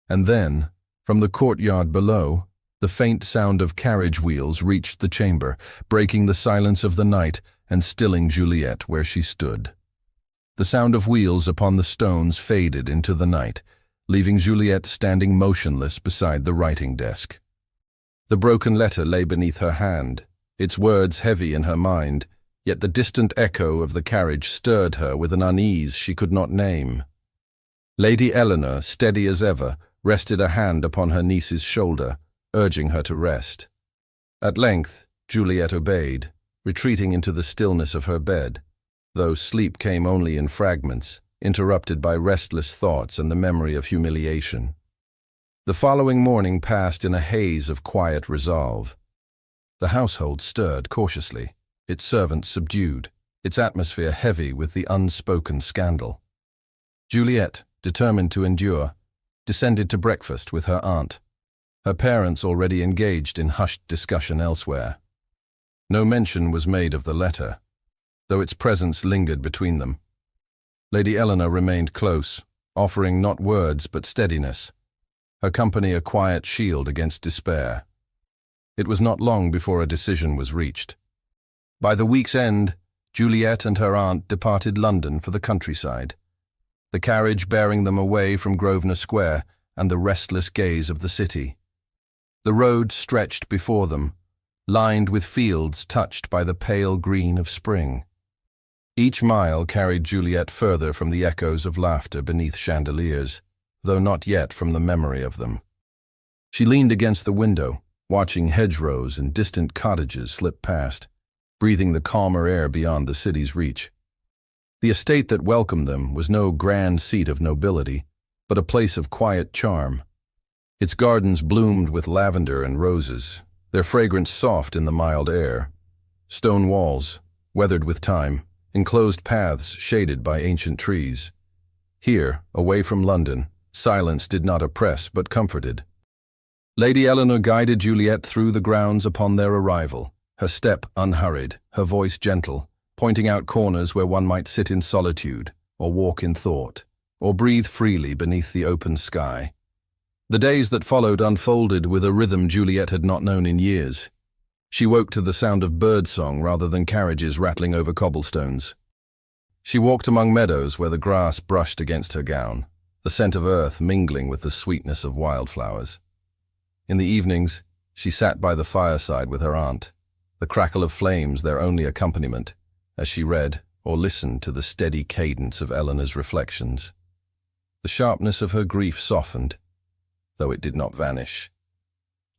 And then, from the courtyard below, the faint sound of carriage wheels reached the chamber, breaking the silence of the night and stilling Juliet where she stood. The sound of wheels upon the stones faded into the night, leaving Juliet standing motionless beside the writing desk. The broken letter lay beneath her hand, its words heavy in her mind, yet the distant echo of the carriage stirred her with an unease she could not name. Lady Eleanor, steady as ever, rested a hand upon her niece's shoulder, urging her to rest. At length, Juliet obeyed, retreating into the stillness of her bed, though sleep came only in fragments, interrupted by restless thoughts and the memory of humiliation. The following morning passed in a haze of quiet resolve. The household stirred cautiously, its servants subdued, its atmosphere heavy with the unspoken scandal. Juliet, determined to endure, descended to breakfast with her aunt, her parents already engaged in hushed discussion elsewhere. No mention was made of the letter, though its presence lingered between them. Lady Eleanor remained close, offering not words but steadiness, her company a quiet shield against despair. It was not long before a decision was reached. By the week's end, Juliet and her aunt departed London for the countryside, the carriage bearing them away from Grosvenor Square and the restless gaze of the city. The road stretched before them, lined with fields touched by the pale green of spring. Each mile carried Juliet further from the echoes of laughter beneath chandeliers, though not yet from the memory of them. She leaned against the window, watching hedgerows and distant cottages slip past, breathing the calmer air beyond the city's reach. The estate that welcomed them was no grand seat of nobility, but a place of quiet charm. Its gardens bloomed with lavender and roses, their fragrance soft in the mild air. Stone walls, weathered with time, enclosed paths shaded by ancient trees. Here, away from London, silence did not oppress but comforted. Lady Eleanor guided Juliet through the grounds upon their arrival, her step unhurried, her voice gentle, pointing out corners where one might sit in solitude, or walk in thought, or breathe freely beneath the open sky. The days that followed unfolded with a rhythm Juliet had not known in years. She woke to the sound of birdsong rather than carriages rattling over cobblestones. She walked among meadows where the grass brushed against her gown, the scent of earth mingling with the sweetness of wildflowers. In the evenings, she sat by the fireside with her aunt, the crackle of flames their only accompaniment, as she read or listened to the steady cadence of Eleanor's reflections. The sharpness of her grief softened, though it did not vanish.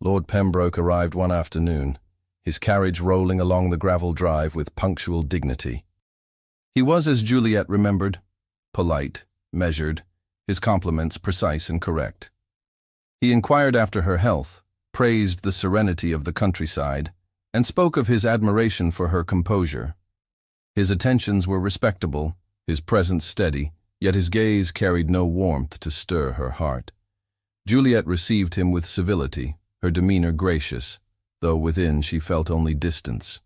Lord Pembroke arrived one afternoon, his carriage rolling along the gravel drive with punctual dignity. He was, as Juliet remembered, polite, measured, his compliments precise and correct. He inquired after her health, praised the serenity of the countryside, and spoke of his admiration for her composure. His attentions were respectable, his presence steady, yet his gaze carried no warmth to stir her heart. Juliet received him with civility, her demeanor gracious, though within she felt only distance.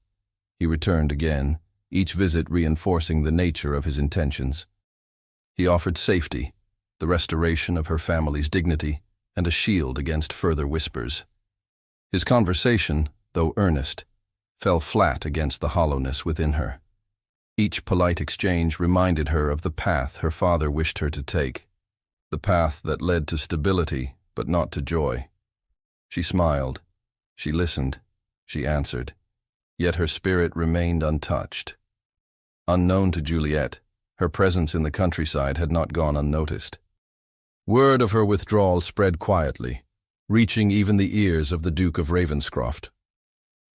He returned again, each visit reinforcing the nature of his intentions. He offered safety, the restoration of her family's dignity, and a shield against further whispers. His conversation, though earnest, fell flat against the hollowness within her. Each polite exchange reminded her of the path her father wished her to take. the path that led to stability but not to joy. She smiled, she listened, she answered, yet her spirit remained untouched. Unknown to Juliet, her presence in the countryside had not gone unnoticed. Word of her withdrawal spread quietly, reaching even the ears of the Duke of Ravenscroft.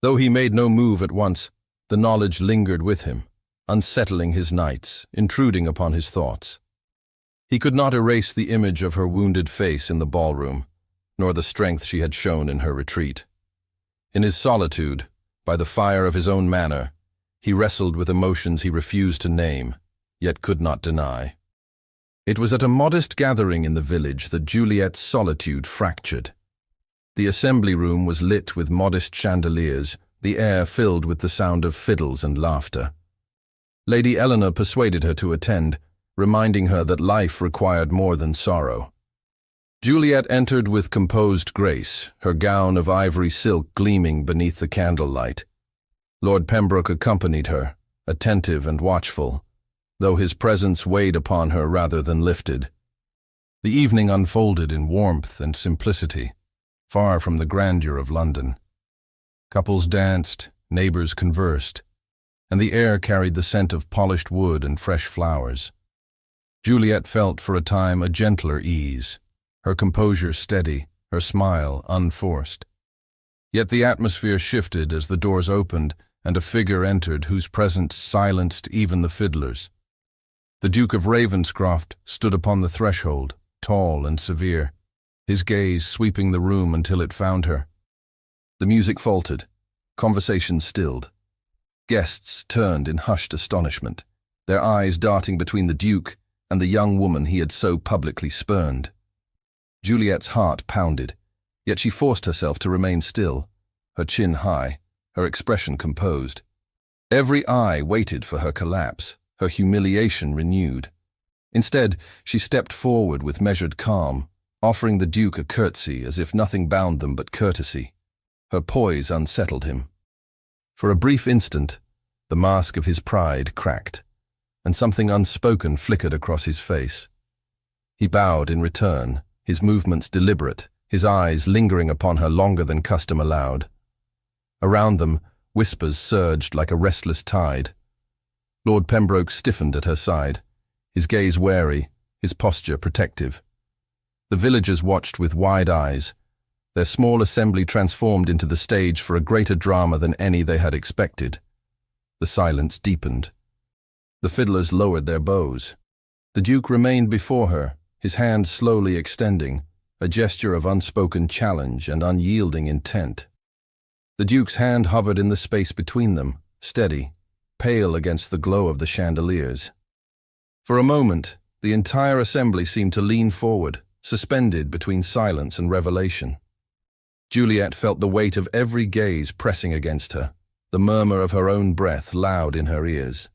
Though he made no move at once, the knowledge lingered with him, unsettling his nights, intruding upon his thoughts. He could not erase the image of her wounded face in the ballroom, nor the strength she had shown in her retreat. In his solitude, by the fire of his own manor, he wrestled with emotions he refused to name, yet could not deny. It was at a modest gathering in the village that Juliet's solitude fractured. The assembly room was lit with modest chandeliers, the air filled with the sound of fiddles and laughter. Lady Eleanor persuaded her to attend, reminding her that life required more than sorrow. Juliet entered with composed grace, her gown of ivory silk gleaming beneath the candlelight. Lord Pembroke accompanied her, attentive and watchful, though his presence weighed upon her rather than lifted. The evening unfolded in warmth and simplicity, far from the grandeur of London. Couples danced, neighbors conversed, and the air carried the scent of polished wood and fresh flowers. Juliet felt for a time a gentler ease, her composure steady, her smile unforced. Yet the atmosphere shifted as the doors opened and a figure entered whose presence silenced even the fiddlers. The Duke of Ravenscroft stood upon the threshold, tall and severe, his gaze sweeping the room until it found her. The music faltered, conversation stilled. Guests turned in hushed astonishment, their eyes darting between the Duke and the young woman he had so publicly spurned. Juliet's heart pounded, yet she forced herself to remain still, her chin high, her expression composed. Every eye waited for her collapse, her humiliation renewed. Instead, she stepped forward with measured calm, offering the Duke a curtsy as if nothing bound them but courtesy. Her poise unsettled him. For a brief instant, the mask of his pride cracked, and something unspoken flickered across his face. He bowed in return, his movements deliberate, his eyes lingering upon her longer than custom allowed. Around them, whispers surged like a restless tide. Lord Pembroke stiffened at her side, his gaze wary, his posture protective. The villagers watched with wide eyes, their small assembly transformed into the stage for a greater drama than any they had expected. The silence deepened. The fiddlers lowered their bows. The Duke remained before her, his hand slowly extending, a gesture of unspoken challenge and unyielding intent. The Duke's hand hovered in the space between them, steady, pale against the glow of the chandeliers. For a moment, the entire assembly seemed to lean forward, suspended between silence and revelation. Juliet felt the weight of every gaze pressing against her, the murmur of her own breath loud in her ears.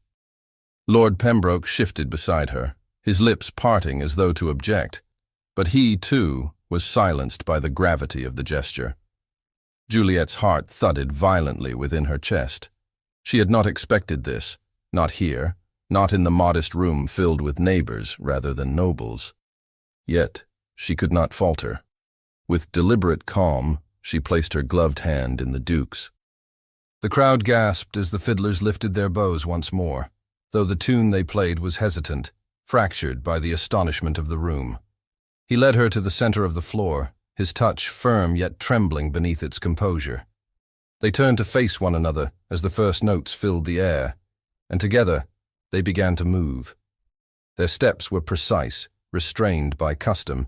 Lord Pembroke shifted beside her, his lips parting as though to object, but he, too, was silenced by the gravity of the gesture. Juliet's heart thudded violently within her chest. She had not expected this, not here, not in the modest room filled with neighbors rather than nobles. Yet, she could not falter. With deliberate calm, she placed her gloved hand in the Duke's. The crowd gasped as the fiddlers lifted their bows once more, though the tune they played was hesitant, fractured by the astonishment of the room. He led her to the center of the floor, his touch firm yet trembling beneath its composure. They turned to face one another as the first notes filled the air, and together they began to move. Their steps were precise, restrained by custom,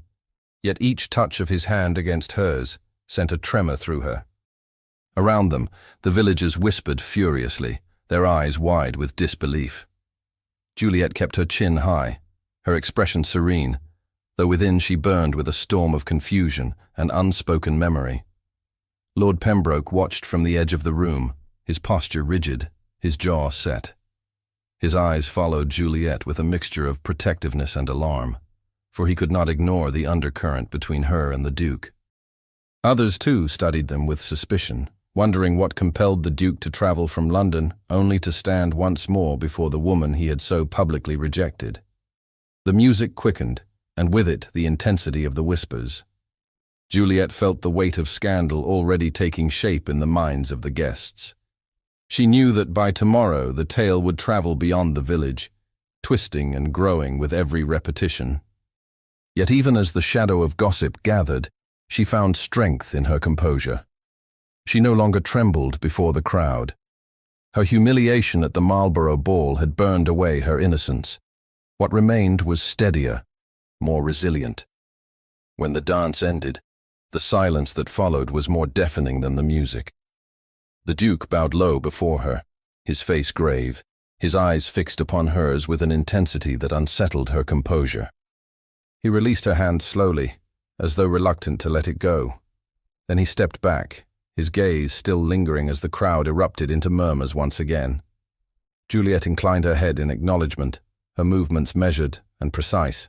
yet each touch of his hand against hers sent a tremor through her. Around them, the villagers whispered furiously, their eyes wide with disbelief. Juliet kept her chin high, her expression serene, though within she burned with a storm of confusion and unspoken memory. Lord Pembroke watched from the edge of the room, his posture rigid, his jaw set. His eyes followed Juliet with a mixture of protectiveness and alarm, for he could not ignore the undercurrent between her and the Duke. Others, too, studied them with suspicion, wondering what compelled the Duke to travel from London only to stand once more before the woman he had so publicly rejected. The music quickened, and with it the intensity of the whispers. Juliet felt the weight of scandal already taking shape in the minds of the guests. She knew that by tomorrow the tale would travel beyond the village, twisting and growing with every repetition. Yet even as the shadow of gossip gathered, she found strength in her composure. She no longer trembled before the crowd. Her humiliation at the Marlborough ball had burned away her innocence. What remained was steadier, more resilient. When the dance ended, the silence that followed was more deafening than the music. The Duke bowed low before her, his face grave, his eyes fixed upon hers with an intensity that unsettled her composure. He released her hand slowly, as though reluctant to let it go. Then he stepped back, his gaze still lingering as the crowd erupted into murmurs once again. Juliet inclined her head in acknowledgement, her movements measured and precise.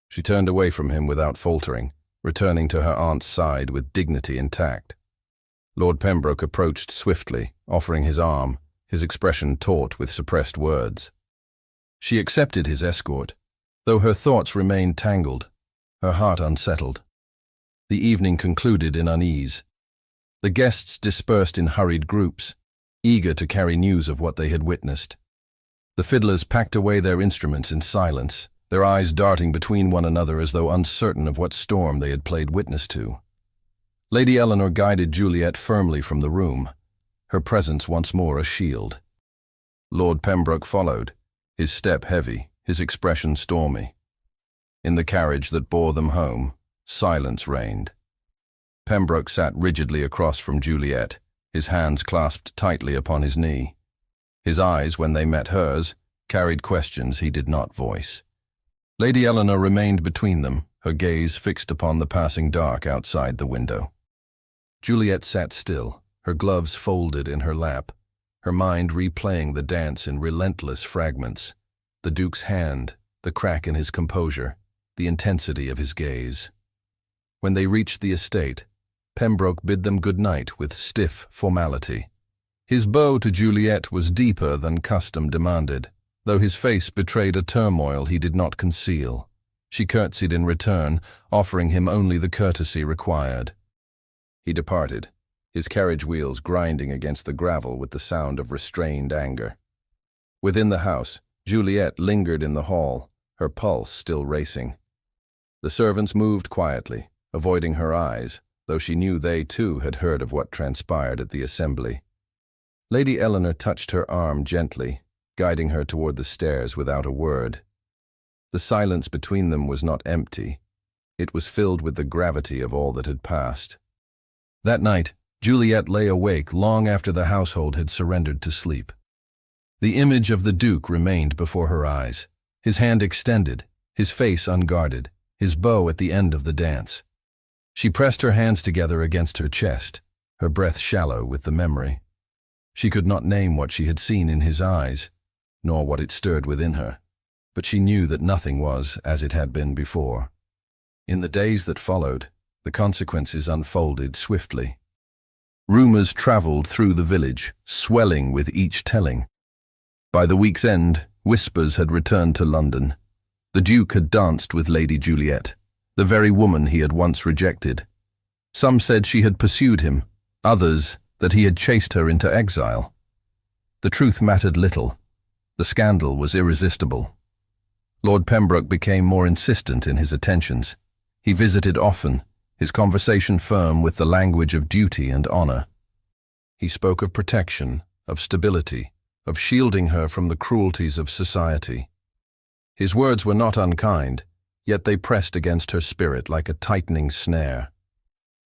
She turned away from him without faltering, returning to her aunt's side with dignity intact. Lord Pembroke approached swiftly, offering his arm, his expression taut with suppressed words. She accepted his escort, though her thoughts remained tangled, her heart unsettled. The evening concluded in unease. The guests dispersed in hurried groups, eager to carry news of what they had witnessed. The fiddlers packed away their instruments in silence, their eyes darting between one another as though uncertain of what storm they had played witness to. Lady Eleanor guided Juliet firmly from the room, her presence once more a shield. Lord Pembroke followed, his step heavy, his expression stormy. In the carriage that bore them home, silence reigned. Pembroke sat rigidly across from Juliet, his hands clasped tightly upon his knee. His eyes, when they met hers, carried questions he did not voice. Lady Eleanor remained between them, her gaze fixed upon the passing dark outside the window. Juliet sat still, her gloves folded in her lap, her mind replaying the dance in relentless fragments, the Duke's hand, the crack in his composure, the intensity of his gaze. When they reached the estate, Pembroke bid them good night with stiff formality. His bow to Juliet was deeper than custom demanded, though his face betrayed a turmoil he did not conceal. She curtsied in return, offering him only the courtesy required. He departed, his carriage wheels grinding against the gravel with the sound of restrained anger. Within the house, Juliet lingered in the hall, her pulse still racing. The servants moved quietly, avoiding her eyes, though she knew they too had heard of what transpired at the assembly. Lady Eleanor touched her arm gently, guiding her toward the stairs without a word. The silence between them was not empty. It was filled with the gravity of all that had passed. That night, Juliet lay awake long after the household had surrendered to sleep. The image of the Duke remained before her eyes, his hand extended, his face unguarded, his bow at the end of the dance. She pressed her hands together against her chest, her breath shallow with the memory. She could not name what she had seen in his eyes, nor what it stirred within her, but she knew that nothing was as it had been before. In the days that followed, the consequences unfolded swiftly. Rumors traveled through the village, swelling with each telling. By the week's end, whispers had returned to London. The Duke had danced with Lady Juliet, the very woman he had once rejected. Some said she had pursued him, others that he had chased her into exile. The truth mattered little. The scandal was irresistible. Lord Pembroke became more insistent in his attentions. He visited often, his conversation firm with the language of duty and honor. He spoke of protection, of stability, of shielding her from the cruelties of society. His words were not unkind, yet they pressed against her spirit like a tightening snare.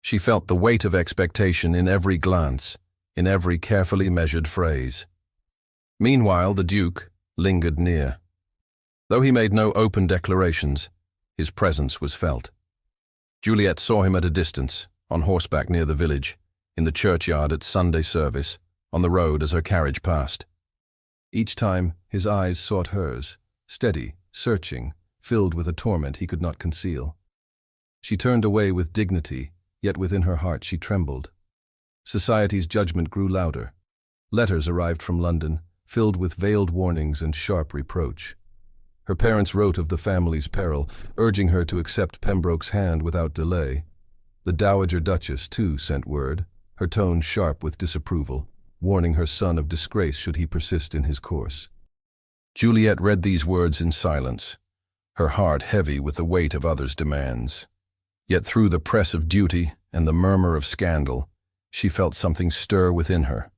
She felt the weight of expectation in every glance, in every carefully measured phrase. Meanwhile, the Duke lingered near. Though he made no open declarations, his presence was felt. Juliet saw him at a distance, on horseback near the village, in the churchyard at Sunday service, on the road as her carriage passed. Each time, his eyes sought hers, steady, searching, filled with a torment he could not conceal. She turned away with dignity, yet within her heart she trembled. Society's judgment grew louder. Letters arrived from London, filled with veiled warnings and sharp reproach. Her parents wrote of the family's peril, urging her to accept Pembroke's hand without delay. The Dowager Duchess, too, sent word, her tone sharp with disapproval, warning her son of disgrace should he persist in his course. Juliet read these words in silence, her heart heavy with the weight of others' demands. Yet through the press of duty and the murmur of scandal, she felt something stir within her,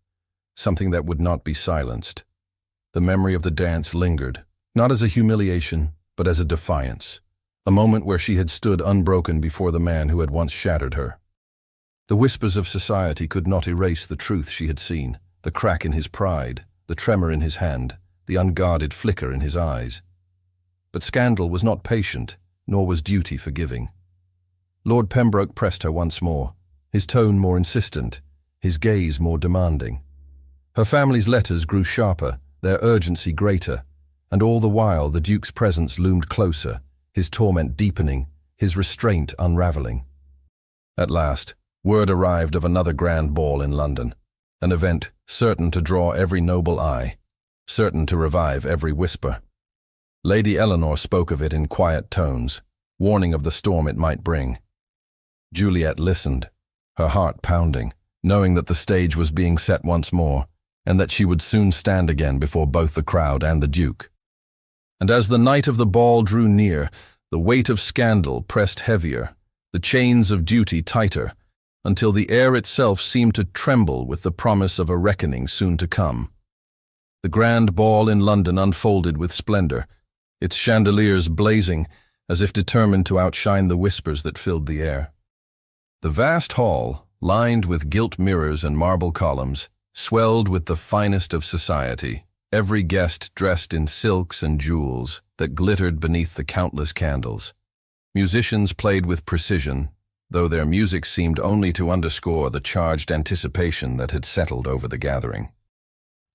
something that would not be silenced. The memory of the dance lingered, not as a humiliation, but as a defiance, a moment where she had stood unbroken before the man who had once shattered her. The whispers of society could not erase the truth she had seen, the crack in his pride, the tremor in his hand, the unguarded flicker in his eyes. But scandal was not patient, nor was duty forgiving. Lord Pembroke pressed her once more, his tone more insistent, his gaze more demanding. Her family's letters grew sharper, their urgency greater, and all the while the Duke's presence loomed closer, his torment deepening, his restraint unraveling. At last, word arrived of another grand ball in London, an event certain to draw every noble eye, certain to revive every whisper. Lady Eleanor spoke of it in quiet tones, warning of the storm it might bring. Juliet listened, her heart pounding, knowing that the stage was being set once more, and that she would soon stand again before both the crowd and the Duke. And as the night of the ball drew near, the weight of scandal pressed heavier, the chains of duty tighter, until the air itself seemed to tremble with the promise of a reckoning soon to come. The grand ball in London unfolded with splendor, its chandeliers blazing as if determined to outshine the whispers that filled the air. The vast hall, lined with gilt mirrors and marble columns, swelled with the finest of society, every guest dressed in silks and jewels that glittered beneath the countless candles. Musicians played with precision, though their music seemed only to underscore the charged anticipation that had settled over the gathering.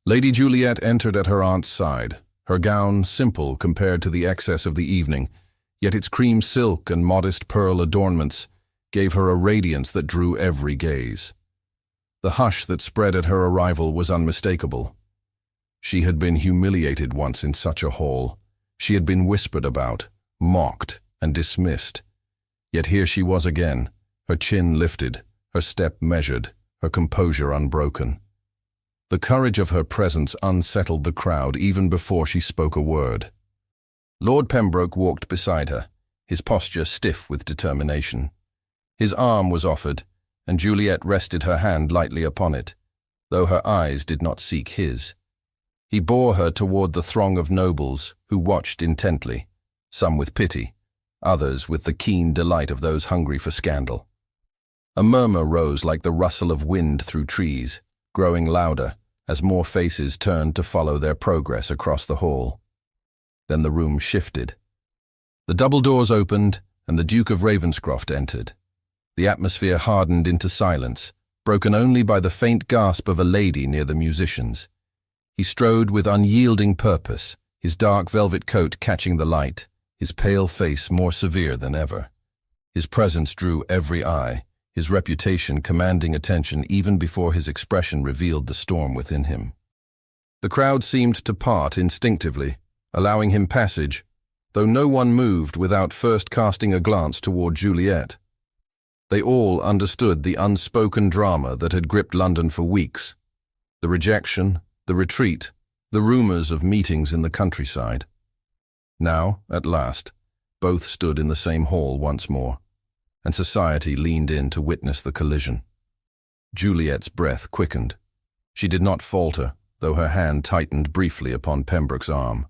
Lady Juliet entered at her aunt's side, her gown simple compared to the excess of the evening, yet its cream silk and modest pearl adornments gave her a radiance that drew every gaze. The hush that spread at her arrival was unmistakable. She had been humiliated once in such a hall. She had been whispered about, mocked, and dismissed. Yet here she was again, her chin lifted, her step measured, her composure unbroken. The courage of her presence unsettled the crowd even before she spoke a word. Lord Pembroke walked beside her, his posture stiff with determination. His arm was offered, and Juliet rested her hand lightly upon it, though her eyes did not seek his. He bore her toward the throng of nobles who watched intently, some with pity, others with the keen delight of those hungry for scandal. A murmur rose like the rustle of wind through trees, growing louder as more faces turned to follow their progress across the hall. Then the room shifted. The double doors opened, and the Duke of Ravenscroft entered. The atmosphere hardened into silence, broken only by the faint gasp of a lady near the musicians. He strode with unyielding purpose, his dark velvet coat catching the light, his pale face more severe than ever. His presence drew every eye, his reputation commanding attention even before his expression revealed the storm within him. The crowd seemed to part instinctively, allowing him passage, though no one moved without first casting a glance toward Juliet. They all understood the unspoken drama that had gripped London for weeks, the rejection, the retreat, the rumors of meetings in the countryside. Now, at last, both stood in the same hall once more, and society leaned in to witness the collision. Juliet's breath quickened. She did not falter, though her hand tightened briefly upon Pembroke's arm.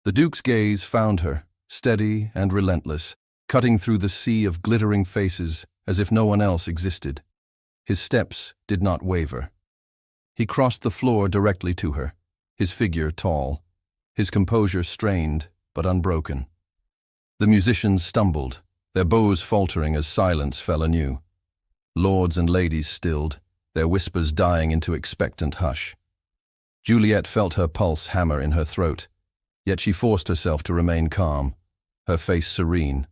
The Duke's gaze found her, steady and relentless, cutting through the sea of glittering faces as if no one else existed. His steps did not waver. He crossed the floor directly to her, his figure tall, his composure strained but unbroken. The musicians stumbled, their bows faltering as silence fell anew. Lords and ladies stilled, their whispers dying into expectant hush. Juliet felt her pulse hammer in her throat, yet she forced herself to remain calm, her face serene,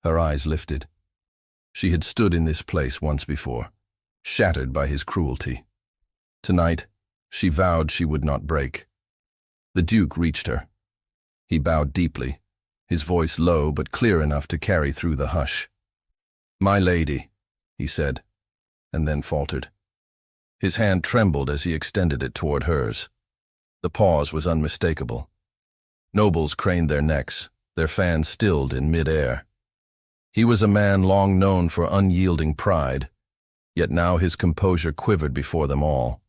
her eyes lifted. She had stood in this place once before, shattered by his cruelty. Tonight, she vowed she would not break. The Duke reached her. He bowed deeply, his voice low but clear enough to carry through the hush. "My lady," he said, and then faltered. His hand trembled as he extended it toward hers. The pause was unmistakable. Nobles craned their necks, their fans stilled in mid-air. He was a man long known for unyielding pride, yet now his composure quivered before them all.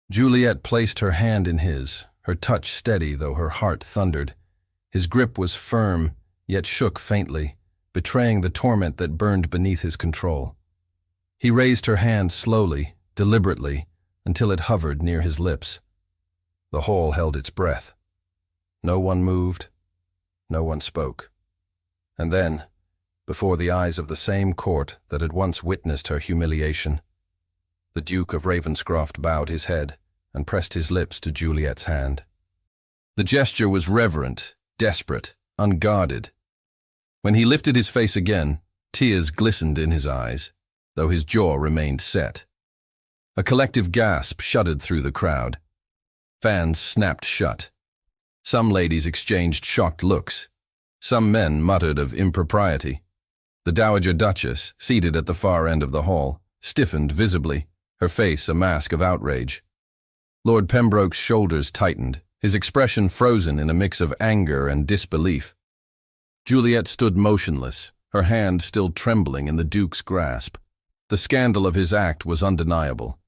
Juliet placed her hand in his, her touch steady though her heart thundered. His grip was firm, yet shook faintly, betraying the torment that burned beneath his control. He raised her hand slowly, deliberately, until it hovered near his lips. The hall held its breath. No one moved, no one spoke. And then, before the eyes of the same court that had once witnessed her humiliation, the Duke of Ravenscroft bowed his head and pressed his lips to Juliet's hand. The gesture was reverent, desperate, unguarded. When he lifted his face again, tears glistened in his eyes, though his jaw remained set. A collective gasp shuddered through the crowd. Fans snapped shut. Some ladies exchanged shocked looks. Some men muttered of impropriety. The Dowager Duchess, seated at the far end of the hall, stiffened visibly, her face a mask of outrage. Lord Pembroke's shoulders tightened, his expression frozen in a mix of anger and disbelief. Juliet stood motionless, her hand still trembling in the Duke's grasp. The scandal of his act was undeniable.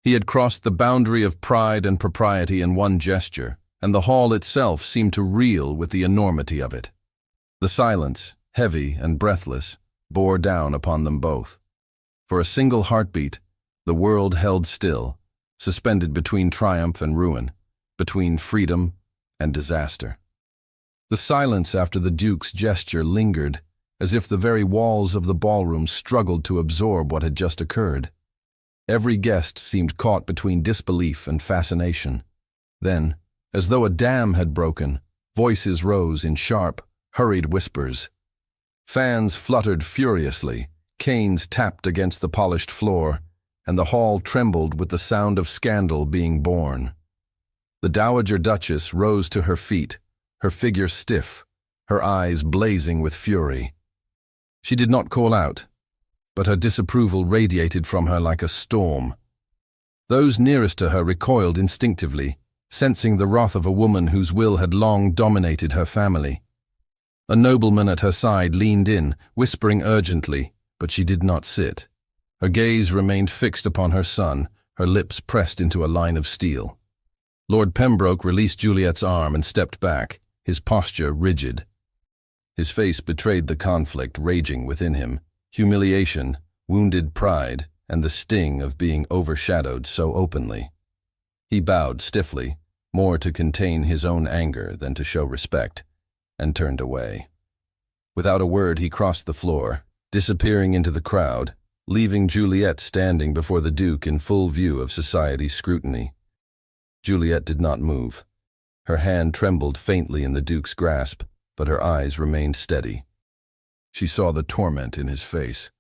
He had crossed the boundary of pride and propriety in one gesture, and the hall itself seemed to reel with the enormity of it. The silence, heavy and breathless, bore down upon them both. For a single heartbeat, the world held still, suspended between triumph and ruin, between freedom and disaster. The silence after the Duke's gesture lingered, as if the very walls of the ballroom struggled to absorb what had just occurred. Every guest seemed caught between disbelief and fascination. Then, as though a dam had broken, voices rose in sharp, hurried whispers. Fans fluttered furiously, canes tapped against the polished floor, and the hall trembled with the sound of scandal being born. The Dowager Duchess rose to her feet, her figure stiff, her eyes blazing with fury. She did not call out, but her disapproval radiated from her like a storm. Those nearest to her recoiled instinctively, sensing the wrath of a woman whose will had long dominated her family. A nobleman at her side leaned in, whispering urgently, but she did not sit. Her gaze remained fixed upon her son, her lips pressed into a line of steel. Lord Pembroke released Juliet's arm and stepped back, his posture rigid. His face betrayed the conflict raging within him, humiliation, wounded pride, and the sting of being overshadowed so openly. He bowed stiffly, more to contain his own anger than to show respect, and turned away. Without a word he crossed the floor, disappearing into the crowd, leaving Juliet standing before the Duke in full view of society's scrutiny. Juliet did not move. Her hand trembled faintly in the Duke's grasp, but her eyes remained steady. She saw the torment in his face,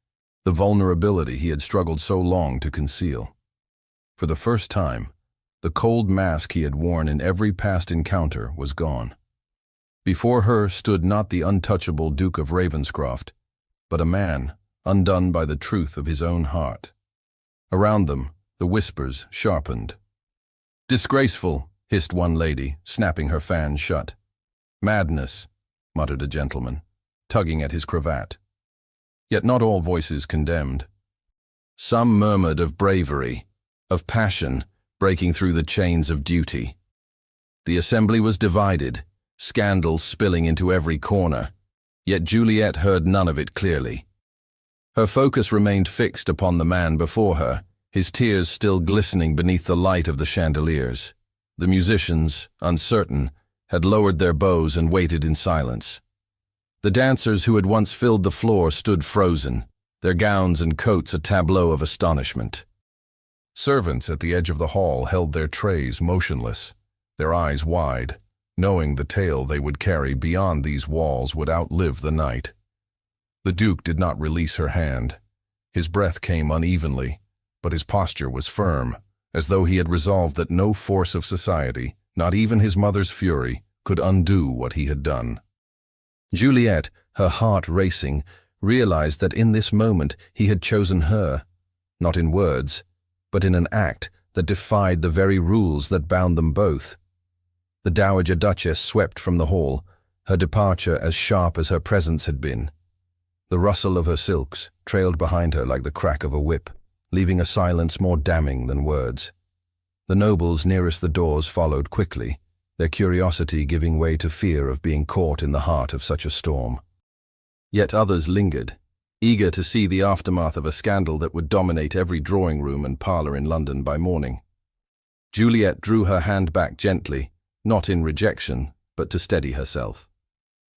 the vulnerability he had struggled so long to conceal. For the first time, the cold mask he had worn in every past encounter was gone. Before her stood not the untouchable Duke of Ravenscroft, but a man undone by the truth of his own heart. Around them, the whispers sharpened. "Disgraceful," hissed one lady, snapping her fan shut. "Madness," muttered a gentleman, tugging at his cravat. Yet not all voices condemned. Some murmured of bravery, of passion, breaking through the chains of duty. The assembly was divided, scandal spilling into every corner, yet Juliet heard none of it clearly. Her focus remained fixed upon the man before her, his tears still glistening beneath the light of the chandeliers. The musicians, uncertain, had lowered their bows and waited in silence. The dancers who had once filled the floor stood frozen, their gowns and coats a tableau of astonishment. Servants at the edge of the hall held their trays motionless, their eyes wide, knowing the tale they would carry beyond these walls would outlive the night. The Duke did not release her hand. His breath came unevenly, but his posture was firm, as though he had resolved that no force of society, not even his mother's fury, could undo what he had done. Juliet, her heart racing, realized that in this moment he had chosen her, not in words, but in an act that defied the very rules that bound them both. The Dowager Duchess swept from the hall, her departure as sharp as her presence had been. The rustle of her silks trailed behind her like the crack of a whip, leaving a silence more damning than words. The nobles nearest the doors followed quickly, their curiosity giving way to fear of being caught in the heart of such a storm. Yet others lingered, eager to see the aftermath of a scandal that would dominate every drawing room and parlour in London by morning. Juliet drew her hand back gently, not in rejection, but to steady herself.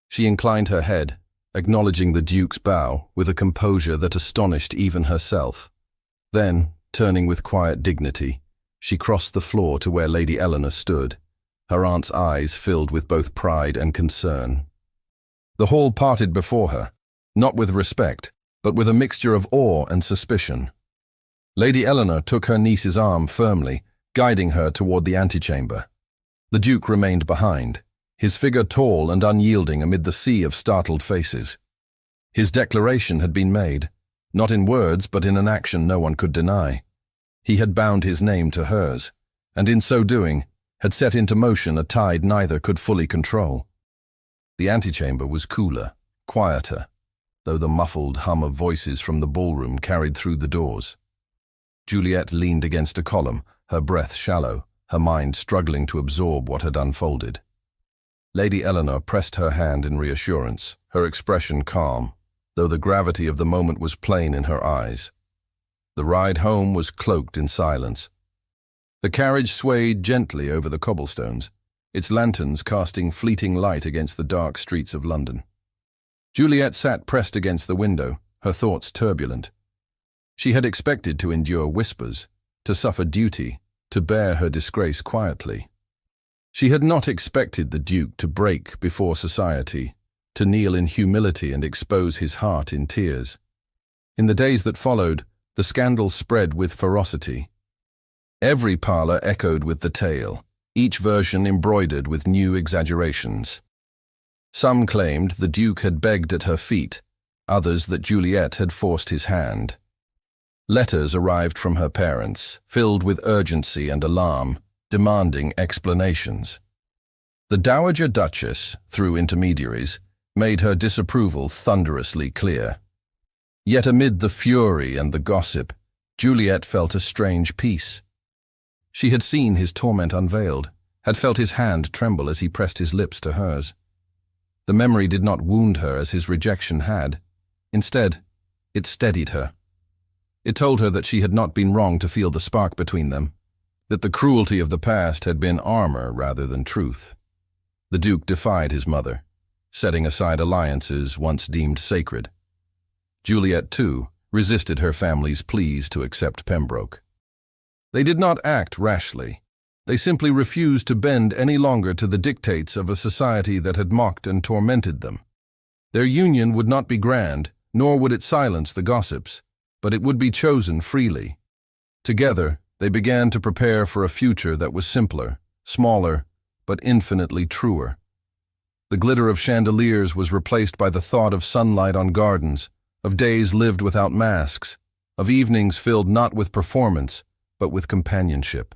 She inclined her head, acknowledging the Duke's bow with a composure that astonished even herself. Then, turning with quiet dignity, she crossed the floor to where Lady Eleanor stood, her aunt's eyes filled with both pride and concern. The hall parted before her, not with respect, but with a mixture of awe and suspicion. Lady Eleanor took her niece's arm firmly, guiding her toward the antechamber. The Duke remained behind, his figure tall and unyielding amid the sea of startled faces. His declaration had been made, not in words but in an action no one could deny. He had bound his name to hers, and in so doing, had set into motion a tide neither could fully control. The antechamber was cooler, quieter, though the muffled hum of voices from the ballroom carried through the doors. Juliet leaned against a column, her breath shallow, her mind struggling to absorb what had unfolded. Lady Eleanor pressed her hand in reassurance, her expression calm, though the gravity of the moment was plain in her eyes. The ride home was cloaked in silence. The carriage swayed gently over the cobblestones, its lanterns casting fleeting light against the dark streets of London. Juliet sat pressed against the window, her thoughts turbulent. She had expected to endure whispers, to suffer duty, to bear her disgrace quietly. She had not expected the Duke to break before society, to kneel in humility and expose his heart in tears. In the days that followed, the scandal spread with ferocity. Every parlour echoed with the tale, each version embroidered with new exaggerations. Some claimed the Duke had begged at her feet, others that Juliet had forced his hand. Letters arrived from her parents, filled with urgency and alarm, demanding explanations. The Dowager Duchess, through intermediaries, made her disapproval thunderously clear. Yet amid the fury and the gossip, Juliet felt a strange peace. She had seen his torment unveiled, had felt his hand tremble as he pressed his lips to hers. The memory did not wound her as his rejection had. Instead, it steadied her. It told her that she had not been wrong to feel the spark between them, that the cruelty of the past had been armor rather than truth. The Duke defied his mother, setting aside alliances once deemed sacred. Juliet, too, resisted her family's pleas to accept Pembroke. They did not act rashly. They simply refused to bend any longer to the dictates of a society that had mocked and tormented them. Their union would not be grand, nor would it silence the gossips, but it would be chosen freely. Together, they began to prepare for a future that was simpler, smaller, but infinitely truer. The glitter of chandeliers was replaced by the thought of sunlight on gardens, of days lived without masks, of evenings filled not with performance, but with companionship.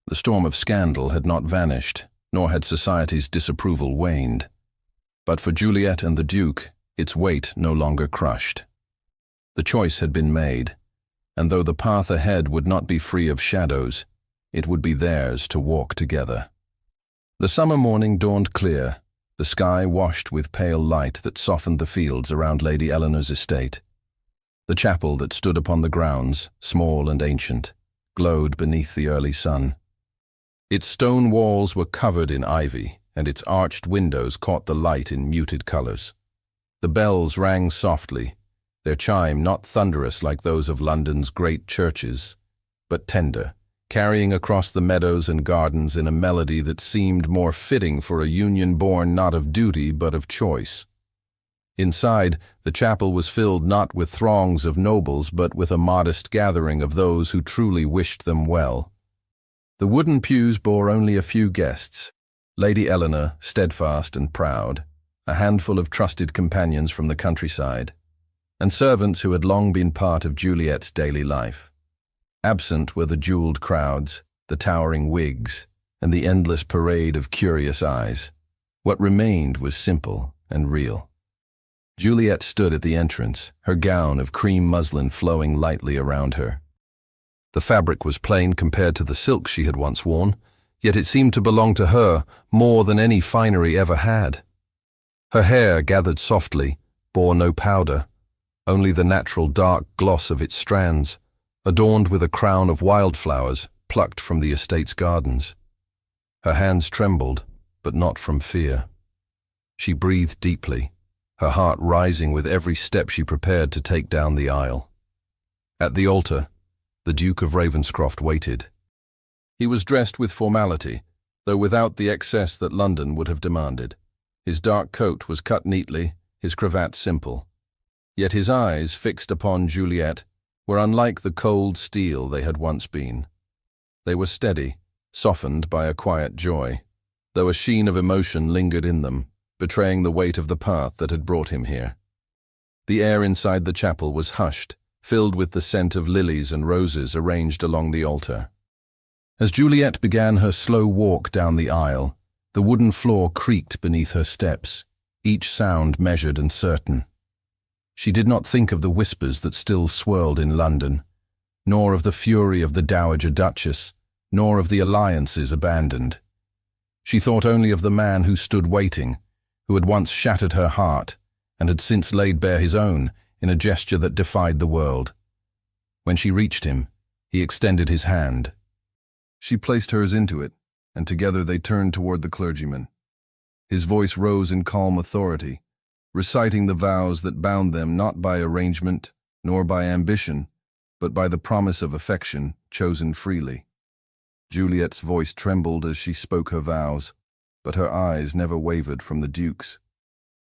The storm of scandal had not vanished, nor had society's disapproval waned. But for Juliet and the Duke, its weight no longer crushed. The choice had been made, and though the path ahead would not be free of shadows, it would be theirs to walk together. The summer morning dawned clear, the sky washed with pale light that softened the fields around Lady Eleanor's estate. The chapel that stood upon the grounds, small and ancient, glowed beneath the early sun. Its stone walls were covered in ivy, and its arched windows caught the light in muted colors. The bells rang softly, their chime not thunderous like those of London's great churches, but tender, carrying across the meadows and gardens in a melody that seemed more fitting for a union born not of duty but of choice. Inside, the chapel was filled not with throngs of nobles but with a modest gathering of those who truly wished them well. The wooden pews bore only a few guests, Lady Eleanor, steadfast and proud, a handful of trusted companions from the countryside, and servants who had long been part of Juliet's daily life. Absent were the jeweled crowds, the towering wigs, and the endless parade of curious eyes. What remained was simple and real. Juliet stood at the entrance, her gown of cream muslin flowing lightly around her. The fabric was plain compared to the silk she had once worn, yet it seemed to belong to her more than any finery ever had. Her hair, gathered softly, bore no powder, only the natural dark gloss of its strands, adorned with a crown of wildflowers plucked from the estate's gardens. Her hands trembled, but not from fear. She breathed deeply, her heart rising with every step she prepared to take down the aisle. At the altar, the Duke of Ravenscroft waited. He was dressed with formality, though without the excess that London would have demanded. His dark coat was cut neatly, his cravat simple. Yet his eyes, fixed upon Juliet, were unlike the cold steel they had once been. They were steady, softened by a quiet joy, though a sheen of emotion lingered in them, betraying the weight of the path that had brought him here. The air inside the chapel was hushed, filled with the scent of lilies and roses arranged along the altar. As Juliet began her slow walk down the aisle, the wooden floor creaked beneath her steps, each sound measured and certain. She did not think of the whispers that still swirled in London, nor of the fury of the Dowager Duchess, nor of the alliances abandoned. She thought only of the man who stood waiting, who had once shattered her heart and had since laid bare his own in a gesture that defied the world. When she reached him, he extended his hand. She placed hers into it, and together they turned toward the clergyman. His voice rose in calm authority, reciting the vows that bound them not by arrangement nor by ambition, but by the promise of affection chosen freely. Juliet's voice trembled as she spoke her vows, but her eyes never wavered from the Duke's.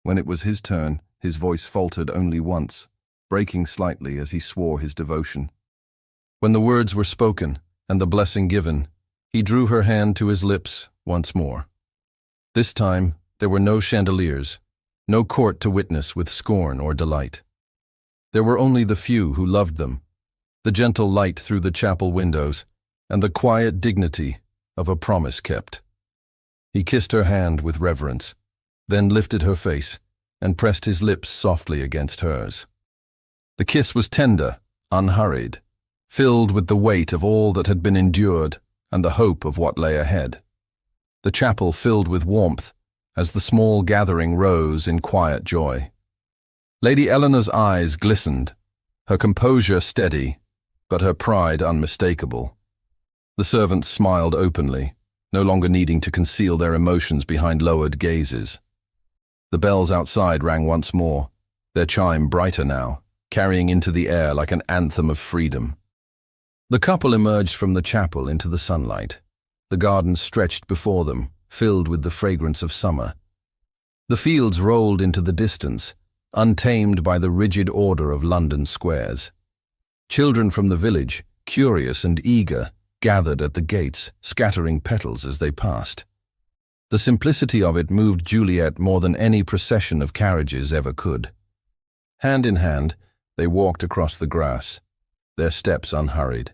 When it was his turn, his voice faltered only once, breaking slightly as he swore his devotion. When the words were spoken and the blessing given, he drew her hand to his lips once more. This time there were no chandeliers, no court to witness with scorn or delight. There were only the few who loved them, the gentle light through the chapel windows, and the quiet dignity of a promise kept. He kissed her hand with reverence, then lifted her face and pressed his lips softly against hers. The kiss was tender, unhurried, filled with the weight of all that had been endured and the hope of what lay ahead. The chapel filled with warmth as the small gathering rose in quiet joy. Lady Eleanor's eyes glistened, her composure steady, but her pride unmistakable. The servants smiled openly, no longer needing to conceal their emotions behind lowered gazes. The bells outside rang once more, their chime brighter now, carrying into the air like an anthem of freedom. The couple emerged from the chapel into the sunlight. The garden stretched before them, filled with the fragrance of summer. The fields rolled into the distance, untamed by the rigid order of London squares. Children from the village, curious and eager, gathered at the gates, scattering petals as they passed. The simplicity of it moved Juliet more than any procession of carriages ever could. Hand in hand, they walked across the grass, their steps unhurried,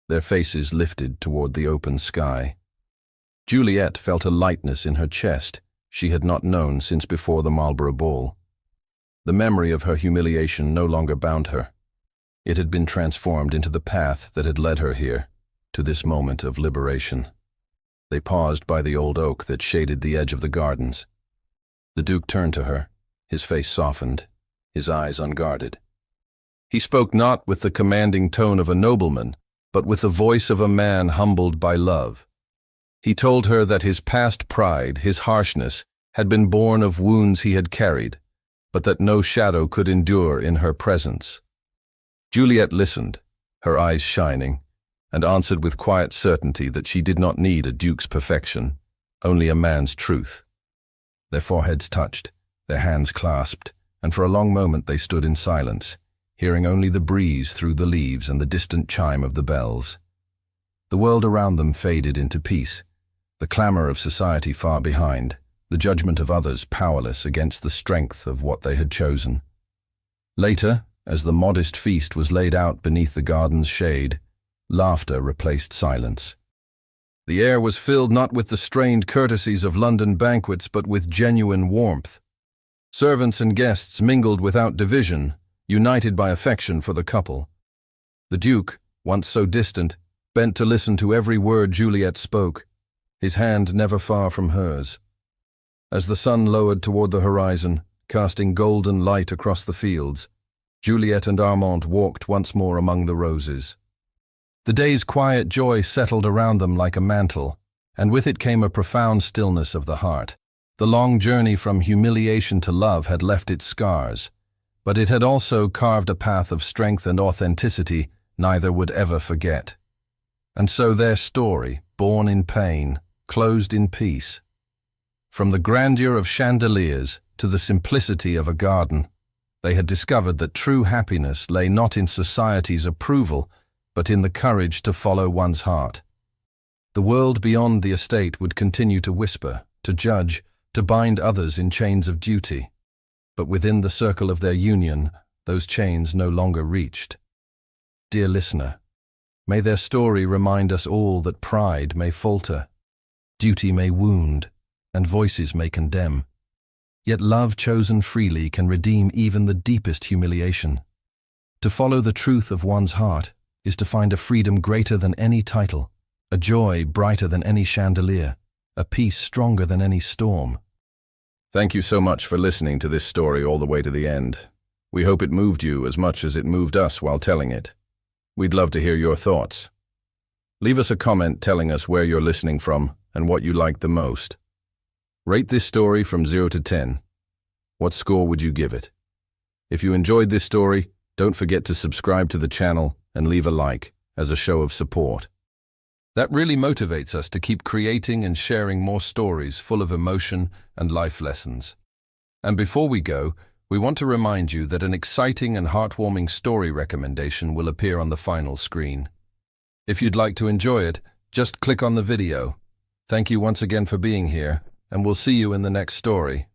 their faces lifted toward the open sky. Juliet felt a lightness in her chest she had not known since before the Marlborough Ball. The memory of her humiliation no longer bound her. It had been transformed into the path that had led her here, to this moment of liberation. They paused by the old oak that shaded the edge of the gardens. The Duke turned to her, his face softened, his eyes unguarded. He spoke not with the commanding tone of a nobleman, but with the voice of a man humbled by love. He told her that his past pride, his harshness, had been born of wounds he had carried, but that no shadow could endure in her presence. Juliet listened, her eyes shining, and answered with quiet certainty that she did not need a duke's perfection, only a man's truth. Their foreheads touched, their hands clasped, and for a long moment they stood in silence, hearing only the breeze through the leaves and the distant chime of the bells. The world around them faded into peace, the clamor of society far behind, the judgment of others powerless against the strength of what they had chosen. Later, as the modest feast was laid out beneath the garden's shade, laughter replaced silence. The air was filled not with the strained courtesies of London banquets, but with genuine warmth. Servants and guests mingled without division, united by affection for the couple. The Duke, once so distant, bent to listen to every word Juliet spoke, his hand never far from hers. As the sun lowered toward the horizon, casting golden light across the fields, Juliet and Armand walked once more among the roses. The day's quiet joy settled around them like a mantle, and with it came a profound stillness of the heart. The long journey from humiliation to love had left its scars, but it had also carved a path of strength and authenticity neither would ever forget. And so their story, born in pain, closed in peace. From the grandeur of chandeliers to the simplicity of a garden, they had discovered that true happiness lay not in society's approval, but in the courage to follow one's heart. The world beyond the estate would continue to whisper, to judge, to bind others in chains of duty. But within the circle of their union, those chains no longer reached. Dear listener, may their story remind us all that pride may falter, duty may wound, and voices may condemn. Yet love chosen freely can redeem even the deepest humiliation. To follow the truth of one's heart is to find a freedom greater than any title, a joy brighter than any chandelier, a peace stronger than any storm. Thank you so much for listening to this story all the way to the end. We hope it moved you as much as it moved us while telling it. We'd love to hear your thoughts. Leave us a comment telling us where you're listening from and what you liked the most. Rate this story from 0 to 10. What score would you give it? If you enjoyed this story, don't forget to subscribe to the channel and leave a like as a show of support. That really motivates us to keep creating and sharing more stories full of emotion and life lessons. And before we go, we want to remind you that an exciting and heartwarming story recommendation will appear on the final screen. If you'd like to enjoy it, just click on the video. Thank you once again for being here, and we'll see you in the next story.